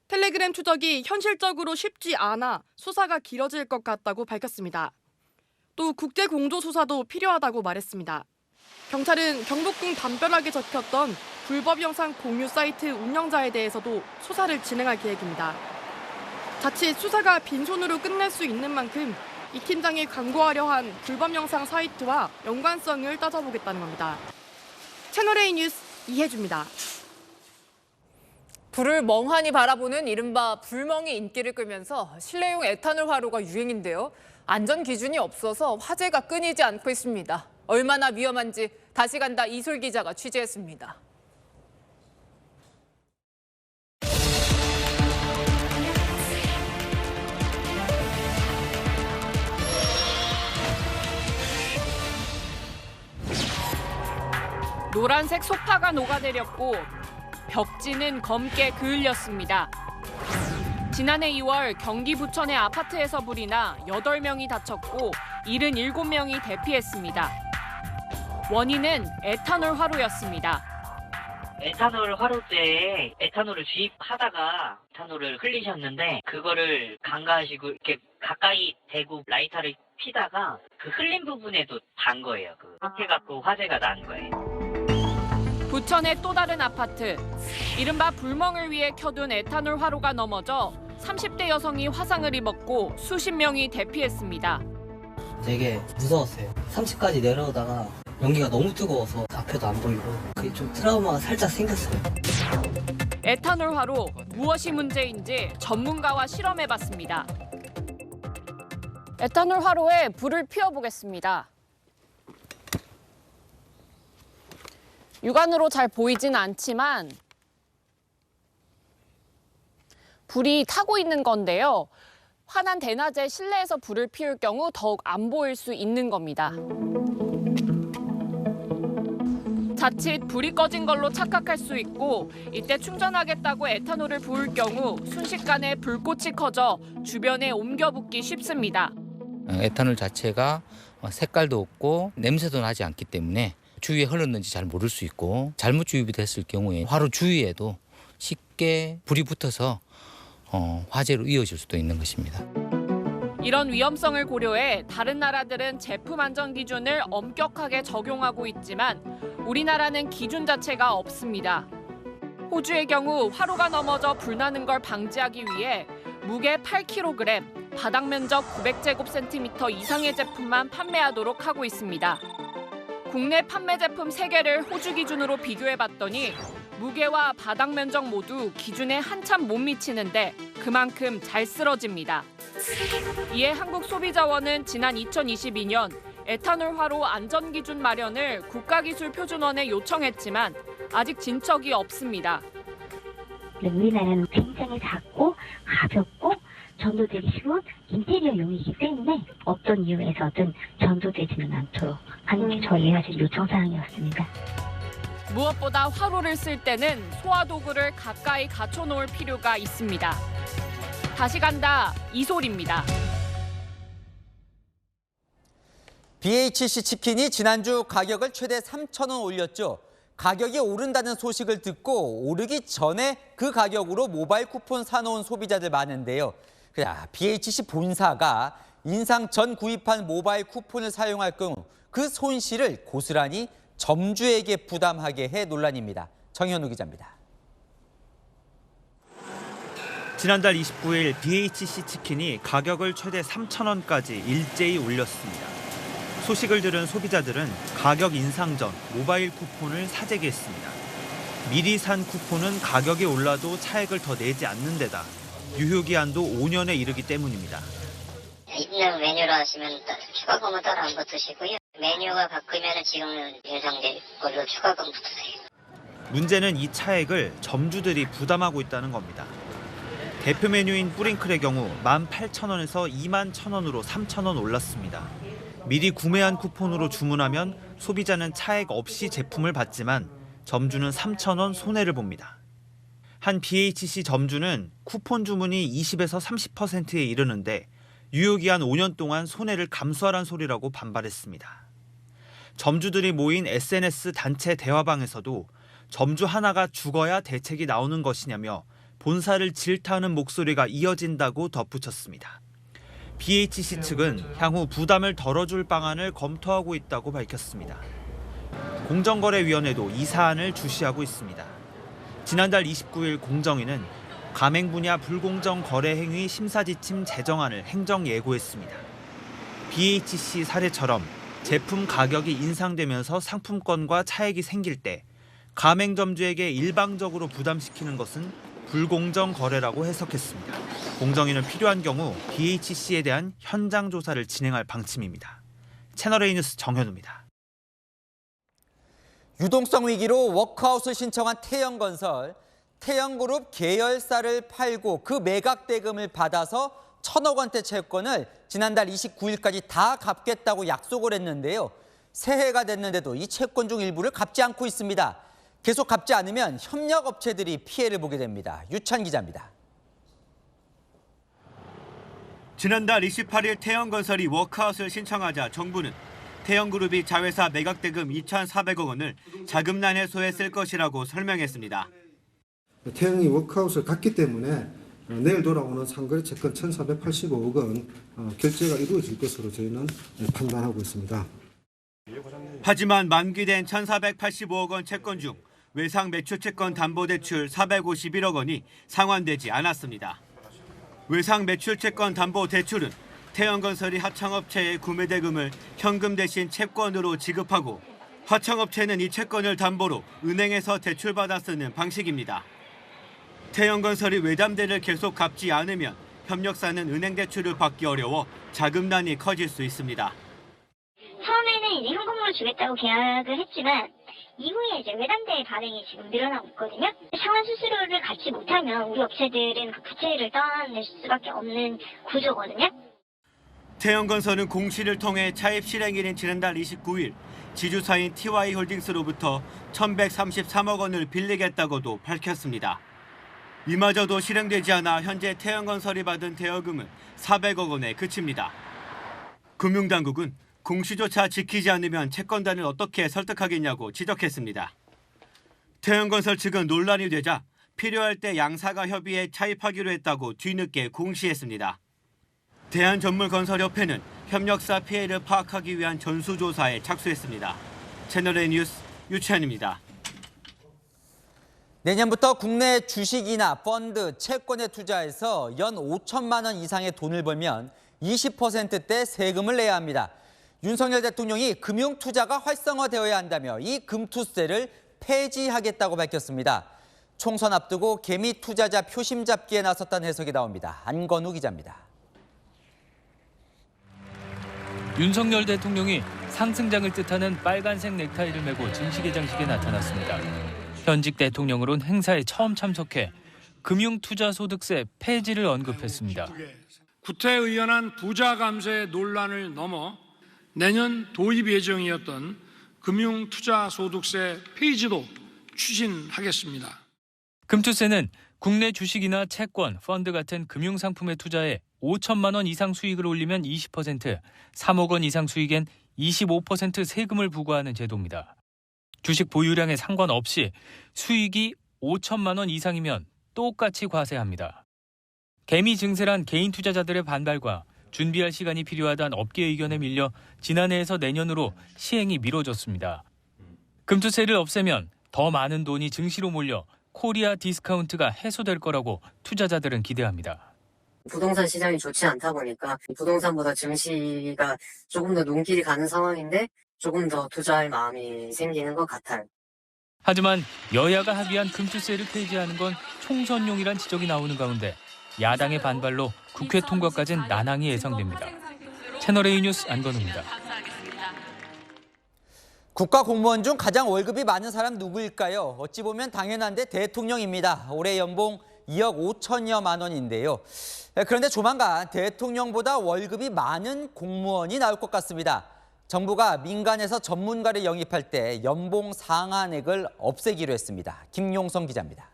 텔레그램 추적이 현실적으로 쉽지 않아 수사가 길어질 것 같다고 밝혔습니다. 또 국제 공조 수사도 필요하다고 말했습니다. 경찰은 경복궁 담벼락에 적혔던 불법 영상 공유 사이트 운영자에 대해서도 수사를 진행할 계획입니다. 자칫 수사가 빈손으로 끝날 수 있는 만큼 이 팀장이 광고하려 한 불법 영상 사이트와 연관성을 따져보겠다는 겁니다. 채널A 뉴스 이혜주입니다. 불을 멍하니 바라보는 이른바 불멍이 인기를 끌면서 실내용 에탄올 화로가 유행인데요. 안전 기준이 없어서 화재가 끊이지 않고 있습니다. 얼마나 위험한지 다시 간다 이솔 기자가 취재했습니다. 노란색 소파가 녹아내렸고 벽지는 검게 그을렸습니다. 지난해 2월 경기 부천의 아파트에서 불이 나 8명이 다쳤고 77명이 대피했습니다. 원인은 에탄올 화로였습니다. 에탄올 화로제에 에탄올을 주입하다가 에탄올을 흘리셨는데 그거를 간과하시고 이렇게 가까이 대고 라이터를 피다가 그 흘린 부분에도 단 거예요. 그렇게 갖고 화재가 난 거예요. 부천의 또 다른 아파트. 이른바 불멍을 위해 켜둔 에탄올 화로가 넘어져 30대 여성이 화상을 입었고 수십 명이 대피했습니다. 되게 무서웠어요. 30까지 내려오다가 연기가 너무 뜨거워서 앞에도 안 보이고 그게 좀 트라우마가 살짝 생겼어요. 에탄올 화로 무엇이 문제인지 전문가와 실험해봤습니다. 에탄올 화로에 불을 피워보겠습니다. 육안으로 잘 보이진 않지만 불이 타고 있는 건데요. 환한 대낮에 실내에서 불을 피울 경우 더욱 안 보일 수 있는 겁니다. 자칫 불이 꺼진 걸로 착각할 수 있고 이때 충전하겠다고 에탄올을 부을 경우 순식간에 불꽃이 커져 주변에 옮겨 붙기 쉽습니다. 에탄올 자체가 색깔도 없고 냄새도 나지 않기 때문에 주위에 흘렀는지 잘 모를 수 있고 잘못 주입이 됐을 경우에 화로 주위에도 쉽게 불이 붙어서 화재로 이어질 수도 있는 것입니다. 이런 위험성을 고려해 다른 나라들은 제품 안전 기준을 엄격하게 적용하고 있지만 우리나라는 기준 자체가 없습니다. 호주의 경우 화로가 넘어져 불나는 걸 방지하기 위해 무게 8kg, 바닥 면적 900제곱센티미터 이상의 제품만 판매하도록 하고 있습니다. 국내 판매 제품 3개를 호주 기준으로 비교해봤더니 무게와 바닥 면적 모두 기준에 한참 못 미치는데 그만큼 잘 쓰러집니다. 이에 한국소비자원은 지난 2022년 에탄올 화로 안전기준 마련을 국가기술표준원에 요청했지만 아직 진척이 없습니다. 우리나라는 굉장히 작고 가볍고 전도되기 쉬운 인테리어용이기 때문에 어떤 이유에서든 전도되지는 않도록 하는 게 저희의 사실 요청사항이었습니다. 무엇보다 화로를 쓸 때는 소화도구를 가까이 갖춰놓을 필요가 있습니다. 다시 간다 이솔입니다. BHC 치킨이 지난주 가격을 최대 3,000원 올렸죠. 가격이 오른다는 소식을 듣고 오르기 전에 그 가격으로 모바일 쿠폰 사놓은 소비자들 많은데요. BHC 본사가 인상 전 구입한 모바일 쿠폰을 사용할 경우 그 손실을 고스란히 점주에게 부담하게 해 논란입니다. 정현우 기자입니다. 지난달 29일 BHC 치킨이 가격을 최대 3,000원까지 일제히 올렸습니다. 소식을 들은 소비자들은 가격 인상 전 모바일 쿠폰을 사재기했습니다. 미리 산 쿠폰은 가격이 올라도 차액을 더 내지 않는 데다 유효기한도 5년에 이르기 때문입니다. 있는 메뉴로 하시면 추가금은 따로 안 붙으시고요. 메뉴가 바뀌면 지금 예상된 걸로 추가금 붙으세요. 문제는 이 차액을 점주들이 부담하고 있다는 겁니다. 대표 메뉴인 뿌링클의 경우 18,000원에서 21,000원으로 3,000원 올랐습니다. 미리 구매한 쿠폰으로 주문하면 소비자는 차액 없이 제품을 받지만 점주는 3,000원 손해를 봅니다. 한 BHC 점주는 쿠폰 주문이 20에서 30%에 이르는데 유효기한 5년 동안 손해를 감수하란 소리라고 반발했습니다. 점주들이 모인 SNS 단체 대화방에서도 점주 하나가 죽어야 대책이 나오는 것이냐며 본사를 질타하는 목소리가 이어진다고 덧붙였습니다. BHC 측은 향후 부담을 덜어줄 방안을 검토하고 있다고 밝혔습니다. 공정거래위원회도 이 사안을 주시하고 있습니다. 지난달 29일 공정위는 가맹 분야 불공정 거래 행위 심사 지침 제정안을 행정 예고했습니다. BHC 사례처럼 제품 가격이 인상되면서 상품권과 차액이 생길 때 가맹점주에게 일방적으로 부담시키는 것은 불공정 거래라고 해석했습니다. 공정위는 필요한 경우 BHC에 대한 현장 조사를 진행할 방침입니다. 채널A 뉴스 정현우입니다. 유동성 위기로 워크아웃을 신청한 태영건설, 태영그룹 계열사를 팔고 그 매각 대금을 받아서 1,000억 원대 채권을 지난달 29일까지 다 갚겠다고 약속을 했는데요. 새해가 됐는데도 이 채권 중 일부를 갚지 않고 있습니다. 계속 갚지 않으면 협력업체들이 피해를 보게 됩니다. 유찬 기자입니다. 지난달 28일 태영건설이 워크아웃을 신청하자 정부는 태영그룹이 자회사 매각대금 2,400억 원을 자금난 해소에 쓸 것이라고 설명했습니다. 태영이 워크아웃을 갔기 때문에 내일 돌아오는 상거래 채권 1,485억 원 결제가 이루어질 것으로 저희는 판단하고 있습니다. 하지만 만기된 1,485억 원 채권 중 외상 매출 채권 담보대출 451억 원이 상환되지 않았습니다. 외상 매출 채권 담보대출은 태영건설이 하청업체의 구매대금을 현금 대신 채권으로 지급하고 하청업체는 이 채권을 담보로 은행에서 대출받아 쓰는 방식입니다. 태영건설이 외담대를 계속 갚지 않으면 협력사는 은행 대출을 받기 어려워 자금난이 커질 수 있습니다. 처음에는 이제 현금으로 주겠다고 계약을 했지만 이후에 이제 외담대 발행이 지금 늘어나고 있거든요. 상환 수수료를 갚지 못하면 우리 업체들은 그 부채를 떠안을 수밖에 없는 구조거든요. 태영건설은 공시를 통해 차입 실행일인 지난달 29일 지주사인 TY홀딩스로부터 1,133억 원을 빌리겠다고도 밝혔습니다. 이마저도 실행되지 않아 현재 태영건설이 받은 대여금은 400억 원에 그칩니다. 금융당국은 공시조차 지키지 않으면 채권단을 어떻게 설득하겠냐고 지적했습니다. 태영건설 측은 논란이 되자 필요할 때 양사가 협의해 차입하기로 했다고 뒤늦게 공시했습니다. 대한전물건설협회는 협력사 피해를 파악하기 위한 전수조사에 착수했습니다. 채널A 뉴스 유채현입니다. 내년부터 국내 주식이나 펀드, 채권에 투자해서 연 5천만 원 이상의 돈을 벌면 20%대 세금을 내야 합니다. 윤석열 대통령이 금융투자가 활성화되어야 한다며 이 금투세를 폐지하겠다고 밝혔습니다. 총선 앞두고 개미 투자자 표심 잡기에 나섰다는 해석이 나옵니다. 안건우 기자입니다. 윤석열 대통령이 상승장을 뜻하는 빨간색 넥타이를 메고 증시개장식에 나타났습니다. 현직 대통령으로는 행사에 처음 참석해 금융투자소득세 폐지를 언급했습니다. 구태의연한 부자 감세의 논란을 넘어 내년 도입 예정이었던 금융투자소득세 폐지도 추진하겠습니다. 금투세는 국내 주식이나 채권, 펀드 같은 금융상품에 투자해 5천만 원 이상 수익을 올리면 20%, 3억 원 이상 수익엔 25% 세금을 부과하는 제도입니다. 주식 보유량에 상관없이 수익이 5천만 원 이상이면 똑같이 과세합니다. 개미 증세란 개인 투자자들의 반발과 준비할 시간이 필요하다는 업계 의견에 밀려 지난해에서 내년으로 시행이 미뤄졌습니다. 금투세를 없애면 더 많은 돈이 증시로 몰려 코리아 디스카운트가 해소될 거라고 투자자들은 기대합니다. 부동산 시장이 좋지 않다 보니까 부동산보다 증시가 조금 더 눈길이 가는 상황인데 조금 더 투자할 마음이 생기는 것 같아요. 하지만 여야가 합의한 금투세를 폐지하는 건 총선용이란 지적이 나오는 가운데 야당의 반발로 국회 통과까지는 난항이 예상됩니다. 채널A 뉴스 안건우입니다. 국가공무원 중 가장 월급이 많은 사람 누구일까요? 어찌 보면 당연한데 대통령입니다. 올해 연봉 2억 5천여만 원인데요. 그런데 조만간 대통령보다 월급이 많은 공무원이 나올 것 같습니다. 정부가 민간에서 전문가를 영입할 때 연봉 상한액을 없애기로 했습니다. 김용성 기자입니다.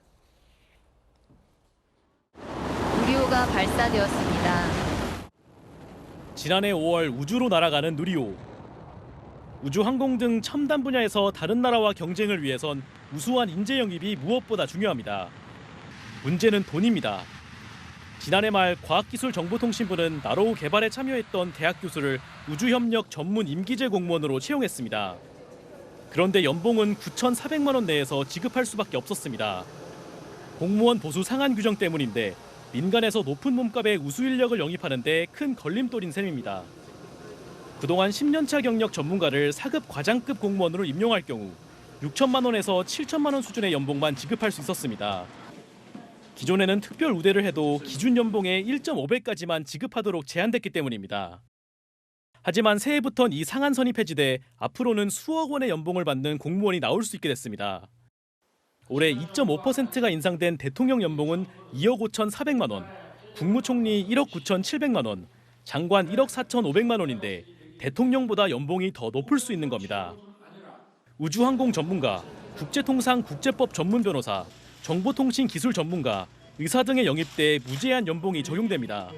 누리호가 발사되었습니다. 지난해 5월 우주로 날아가는 누리호. 우주항공 등 첨단 분야에서 다른 나라와 경쟁을 위해선 우수한 인재 영입이 무엇보다 중요합니다. 문제는 돈입니다. 지난해 말 과학기술정보통신부는 나로우 개발에 참여했던 대학 교수를 우주협력 전문 임기제 공무원으로 채용했습니다. 그런데 연봉은 9,400만 원 내에서 지급할 수밖에 없었습니다. 공무원 보수 상한 규정 때문인데 민간에서 높은 몸값의 우수 인력을 영입하는 데 큰 걸림돌인 셈입니다. 그동안 10년차 경력 전문가를 4급 과장급 공무원으로 임용할 경우 6천만 원에서 7천만 원 수준의 연봉만 지급할 수 있었습니다. 기존에는 특별 우대를 해도 기준 연봉의 1.5배까지만 지급하도록 제한됐기 때문입니다. 하지만 새해부턴 이 상한선이 폐지돼 앞으로는 수억 원의 연봉을 받는 공무원이 나올 수 있게 됐습니다. 올해 2.5%가 인상된 대통령 연봉은 2억 5,400만 원, 국무총리 1억 9,700만 원, 장관 1억 4,500만 원인데 대통령보다 연봉이 더 높을 수 있는 겁니다. 우주항공 전문가, 국제통상 국제법 전문 변호사, 정보통신 기술 전문가, 의사 등의 영입대에 무제한 연봉이 적용됩니다.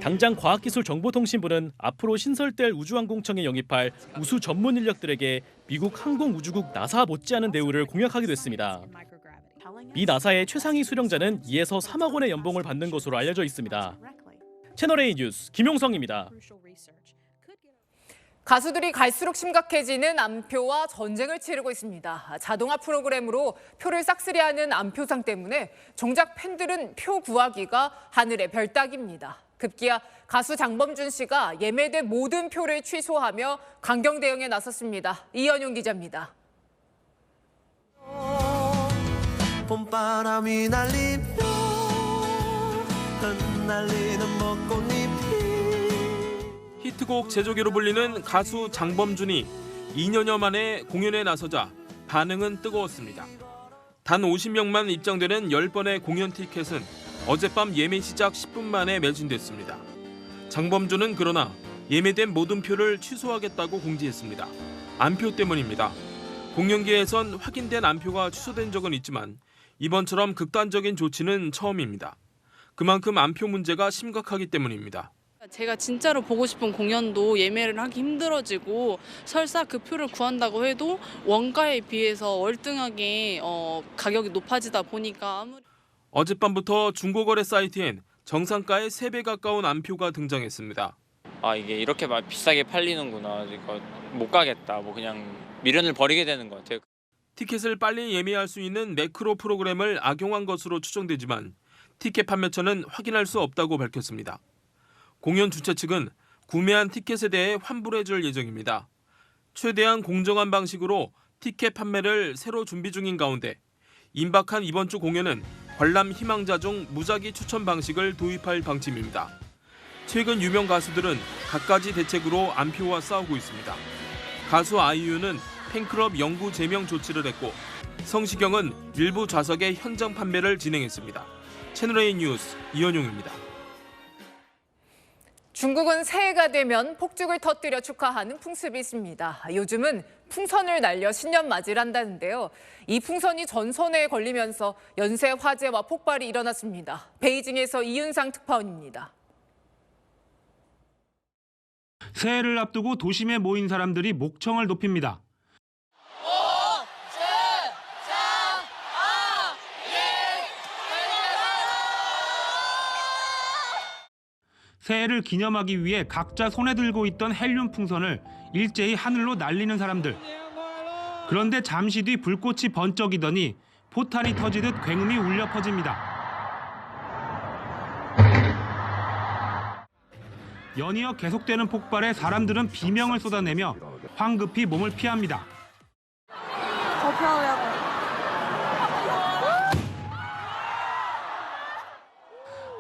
당장 과학기술정보통신부는 앞으로 신설될 우주항공청에 영입할 우수 전문 인력들에게 미국 항공우주국 나사 못지않은 대우를 공약하기도 했습니다. 미 나사의 최상위 수령자는 2에서 3억 원의 연봉을 받는 것으로 알려져 있습니다. 채널A 뉴스 김용성입니다. 가수들이 갈수록 심각해지는 암표와 전쟁을 치르고 있습니다. 자동화 프로그램으로 표를 싹쓸이하는 암표상 때문에 정작 팬들은 표 구하기가 하늘의 별 따기입니다. 급기야 가수 장범준 씨가 예매된 모든 표를 취소하며 강경 대응에 나섰습니다. 이현용 기자입니다. 봄바람이 날리며 흩날리는 벚꽃잎이 히트곡 제조기로 불리는 가수 장범준이 2년여 만에 공연에 나서자 반응은 뜨거웠습니다. 단 50명만 입장되는 10번의 공연 티켓은 어젯밤 예매 시작 10분 만에 매진됐습니다. 장범준은 그러나 예매된 모든 표를 취소하겠다고 공지했습니다. 암표 때문입니다. 공연계에선 확인된 암표가 취소된 적은 있지만 이번처럼 극단적인 조치는 처음입니다. 그만큼 암표 문제가 심각하기 때문입니다. 제가 진짜로 보고 싶은 공연도 예매를 하기 힘들어지고 설사 그 표를 구한다고 해도 원가에 비해서 월등하게 가격이 높아지다 보니까 어젯밤부터 중고거래 사이트엔 정상가의 3배 가까운 암표가 등장했습니다. 아 이게 이렇게 막 비싸게 팔리는구나. 이거 못 가겠다. 뭐 그냥 미련을 버리게 되는 것 같아요. 티켓을 빨리 예매할 수 있는 매크로 프로그램을 악용한 것으로 추정되지만 티켓 판매처는 확인할 수 없다고 밝혔습니다. 공연 주최 측은 구매한 티켓에 대해 환불해줄 예정입니다. 최대한 공정한 방식으로 티켓 판매를 새로 준비 중인 가운데 임박한 이번 주 공연은 관람 희망자 중 무작위 추천 방식을 도입할 방침입니다. 최근 유명 가수들은 갖가지 대책으로 암표와 싸우고 있습니다. 가수 아이유는 팬클럽 영구 제명 조치를 했고 성시경은 일부 좌석의 현장 판매를 진행했습니다. 채널A 뉴스 이현용입니다. 중국은 새해가 되면 폭죽을 터뜨려 축하하는 풍습이 있습니다. 요즘은 풍선을 날려 신년 맞이를 한다는데요. 이 풍선이 전선에 걸리면서 연쇄 화재와 폭발이 일어났습니다. 베이징에서 이윤상 특파원입니다. 새해를 앞두고 도심에 모인 사람들이 목청을 높입니다. 새해를 기념하기 위해 각자 손에 들고 있던 헬륨 풍선을 일제히 하늘로 날리는 사람들. 그런데 잠시 뒤 불꽃이 번쩍이더니 포탄이 터지듯 굉음이 울려 퍼집니다. 연이어 계속되는 폭발에 사람들은 비명을 쏟아내며 황급히 몸을 피합니다.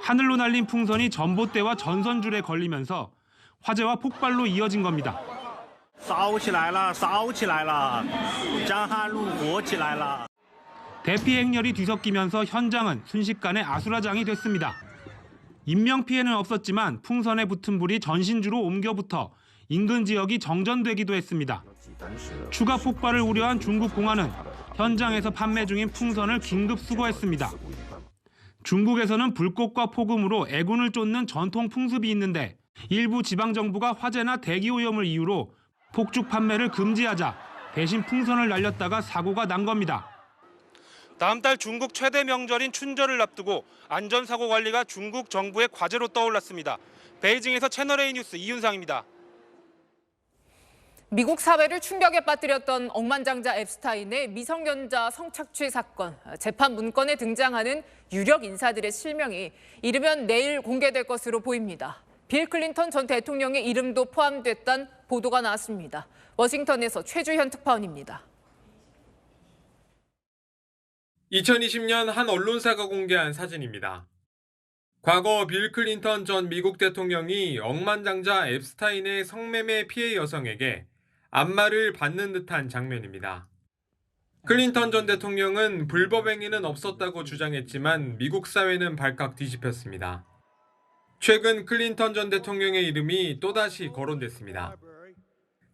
하늘로 날린 풍선이 전봇대와 전선줄에 걸리면서 화재와 폭발로 이어진 겁니다. 대피 행렬이 뒤섞이면서 현장은 순식간에 아수라장이 됐습니다. 인명피해는 없었지만 풍선에 붙은 불이 전신주로 옮겨붙어 인근 지역이 정전되기도 했습니다. 추가 폭발을 우려한 중국 공안은 현장에서 판매 중인 풍선을 긴급 수거했습니다. 중국에서는 불꽃과 폭음으로 애군을 쫓는 전통 풍습이 있는데 일부 지방정부가 화재나 대기오염을 이유로 폭죽 판매를 금지하자 대신 풍선을 날렸다가 사고가 난 겁니다. 다음 달 중국 최대 명절인 춘절을 앞두고 안전사고 관리가 중국 정부의 과제로 떠올랐습니다. 베이징에서 채널A 뉴스 이윤상입니다. 미국 사회를 충격에 빠뜨렸던 억만장자 앱스타인의 미성년자 성착취 사건. 재판 문건에 등장하는 유력 인사들의 실명이 이르면 내일 공개될 것으로 보입니다. 빌 클린턴 전 대통령의 이름도 포함됐다는 보도가 나왔습니다. 워싱턴에서 최주현 특파원입니다. 2020년 한 언론사가 공개한 사진입니다. 과거 빌 클린턴 전 미국 대통령이 억만장자 앱스타인의 성매매 피해 여성에게 안마를 받는 듯한 장면입니다. 클린턴 전 대통령은 불법 행위는 없었다고 주장했지만 미국 사회는 발칵 뒤집혔습니다. 최근 클린턴 전 대통령의 이름이 또다시 거론됐습니다.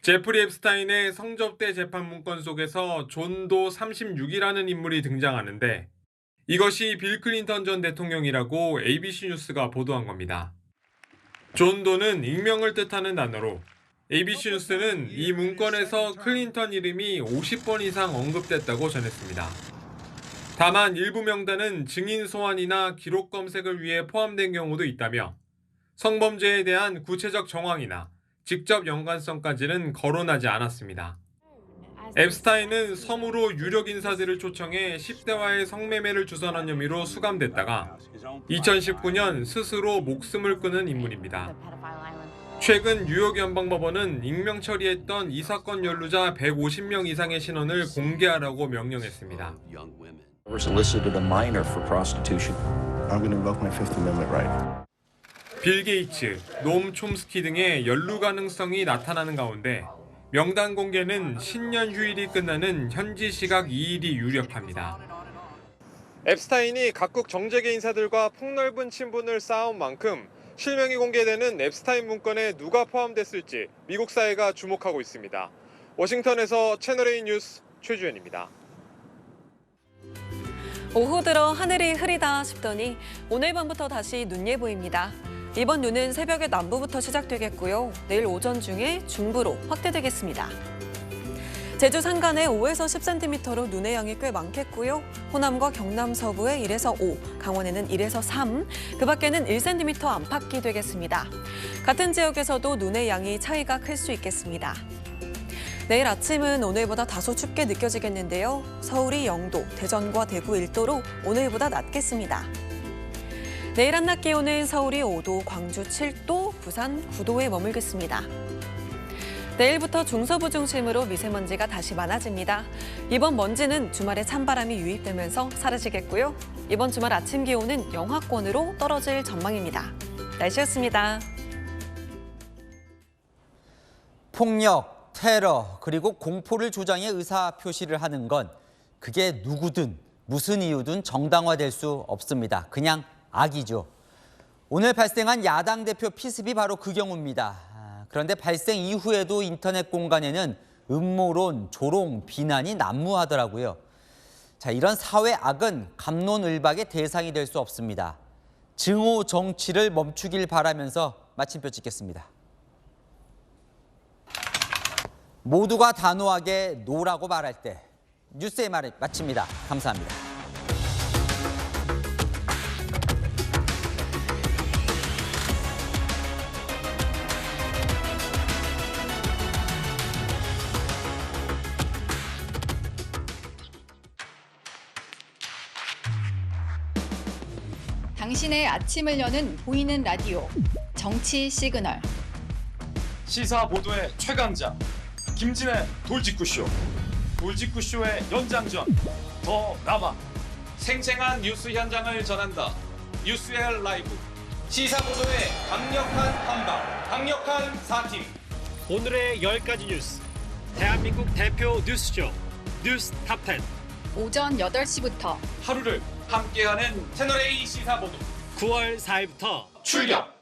제프리 앱스타인의 성접대 재판 문건 속에서 존 도 36이라는 인물이 등장하는데 이것이 빌 클린턴 전 대통령이라고 ABC 뉴스가 보도한 겁니다. 존 도는 익명을 뜻하는 단어로 ABC 뉴스는 이 문건에서 클린턴 이름이 50번 이상 언급됐다고 전했습니다. 다만 일부 명단은 증인 소환이나 기록 검색을 위해 포함된 경우도 있다며 성범죄에 대한 구체적 정황이나 직접 연관성까지는 거론하지 않았습니다. 앱스타인은 섬으로 유력 인사들을 초청해 10대와의 성매매를 주선한 혐의로 수감됐다가 2019년 스스로 목숨을 끊은 인물입니다. 최근 뉴욕 연방법원은 익명 처리했던 이 사건 연루자 150명 이상의 신원을 공개하라고 명령했습니다. 빌 게이츠, 노엄 촘스키 등의 연루 가능성이 나타나는 가운데 명단 공개는 신년 휴일이 끝나는 현지 시각 2일이 유력합니다. 앱스타인이 각국 정재계 인사들과 폭넓은 친분을 쌓아온 만큼 실명이 공개되는 앱스타인 문건에 누가 포함됐을지 미국 사회가 주목하고 있습니다. 워싱턴에서 채널A 뉴스 최주현입니다. 오후 들어 하늘이 흐리다 싶더니 오늘 밤부터 다시 눈 예보입니다. 이번 눈은 새벽에 남부부터 시작되겠고요. 내일 오전 중에 중부로 확대되겠습니다. 제주 산간에 5에서 10cm로 눈의 양이 꽤 많겠고요. 호남과 경남 서부에 1에서 5, 강원에는 1에서 3, 그 밖에는 1cm 안팎이 되겠습니다. 같은 지역에서도 눈의 양이 차이가 클 수 있겠습니다. 내일 아침은 오늘보다 다소 춥게 느껴지겠는데요. 서울이 0도, 대전과 대구 1도로 오늘보다 낮겠습니다. 내일 한낮 기온은 서울이 5도, 광주 7도, 부산 9도에 머물겠습니다. 내일부터 중서부 중심으로 미세먼지가 다시 많아집니다. 이번 먼지는 주말에 찬바람이 유입되면서 사라지겠고요. 이번 주말 아침 기온은 영하권으로 떨어질 전망입니다. 날씨였습니다. 폭력, 테러, 그리고 공포를 조장해 의사 표시를 하는 건 그게 누구든 무슨 이유든 정당화될 수 없습니다. 그냥 악이죠. 오늘 발생한 야당 대표 피습이 바로 그 경우입니다. 그런데 발생 이후에도 인터넷 공간에는 음모론, 조롱, 비난이 난무하더라고요. 자, 이런 사회 악은 갑론을박의 대상이 될 수 없습니다. 증오 정치를 멈추길 바라면서 마침표 찍겠습니다. 모두가 단호하게 노라고 말할 때 뉴스의 말을 마칩니다. 감사합니다. 당신의 아침을 여는 보이는 라디오 정치 시그널. 시사 보도의 최강자 김진의 돌직구쇼. 돌직구쇼의 연장전 더 나바. 생생한 뉴스 현장을 전한다. 뉴스엘 라이브. 시사 보도의 강력한 한방, 강력한 4팀. 오늘의 10가지 뉴스. 대한민국 대표 뉴스쇼 뉴스 탑10. 오전 8시부터 하루를 함께하는 채널A 시사 보도. 9월 4일부터 출격.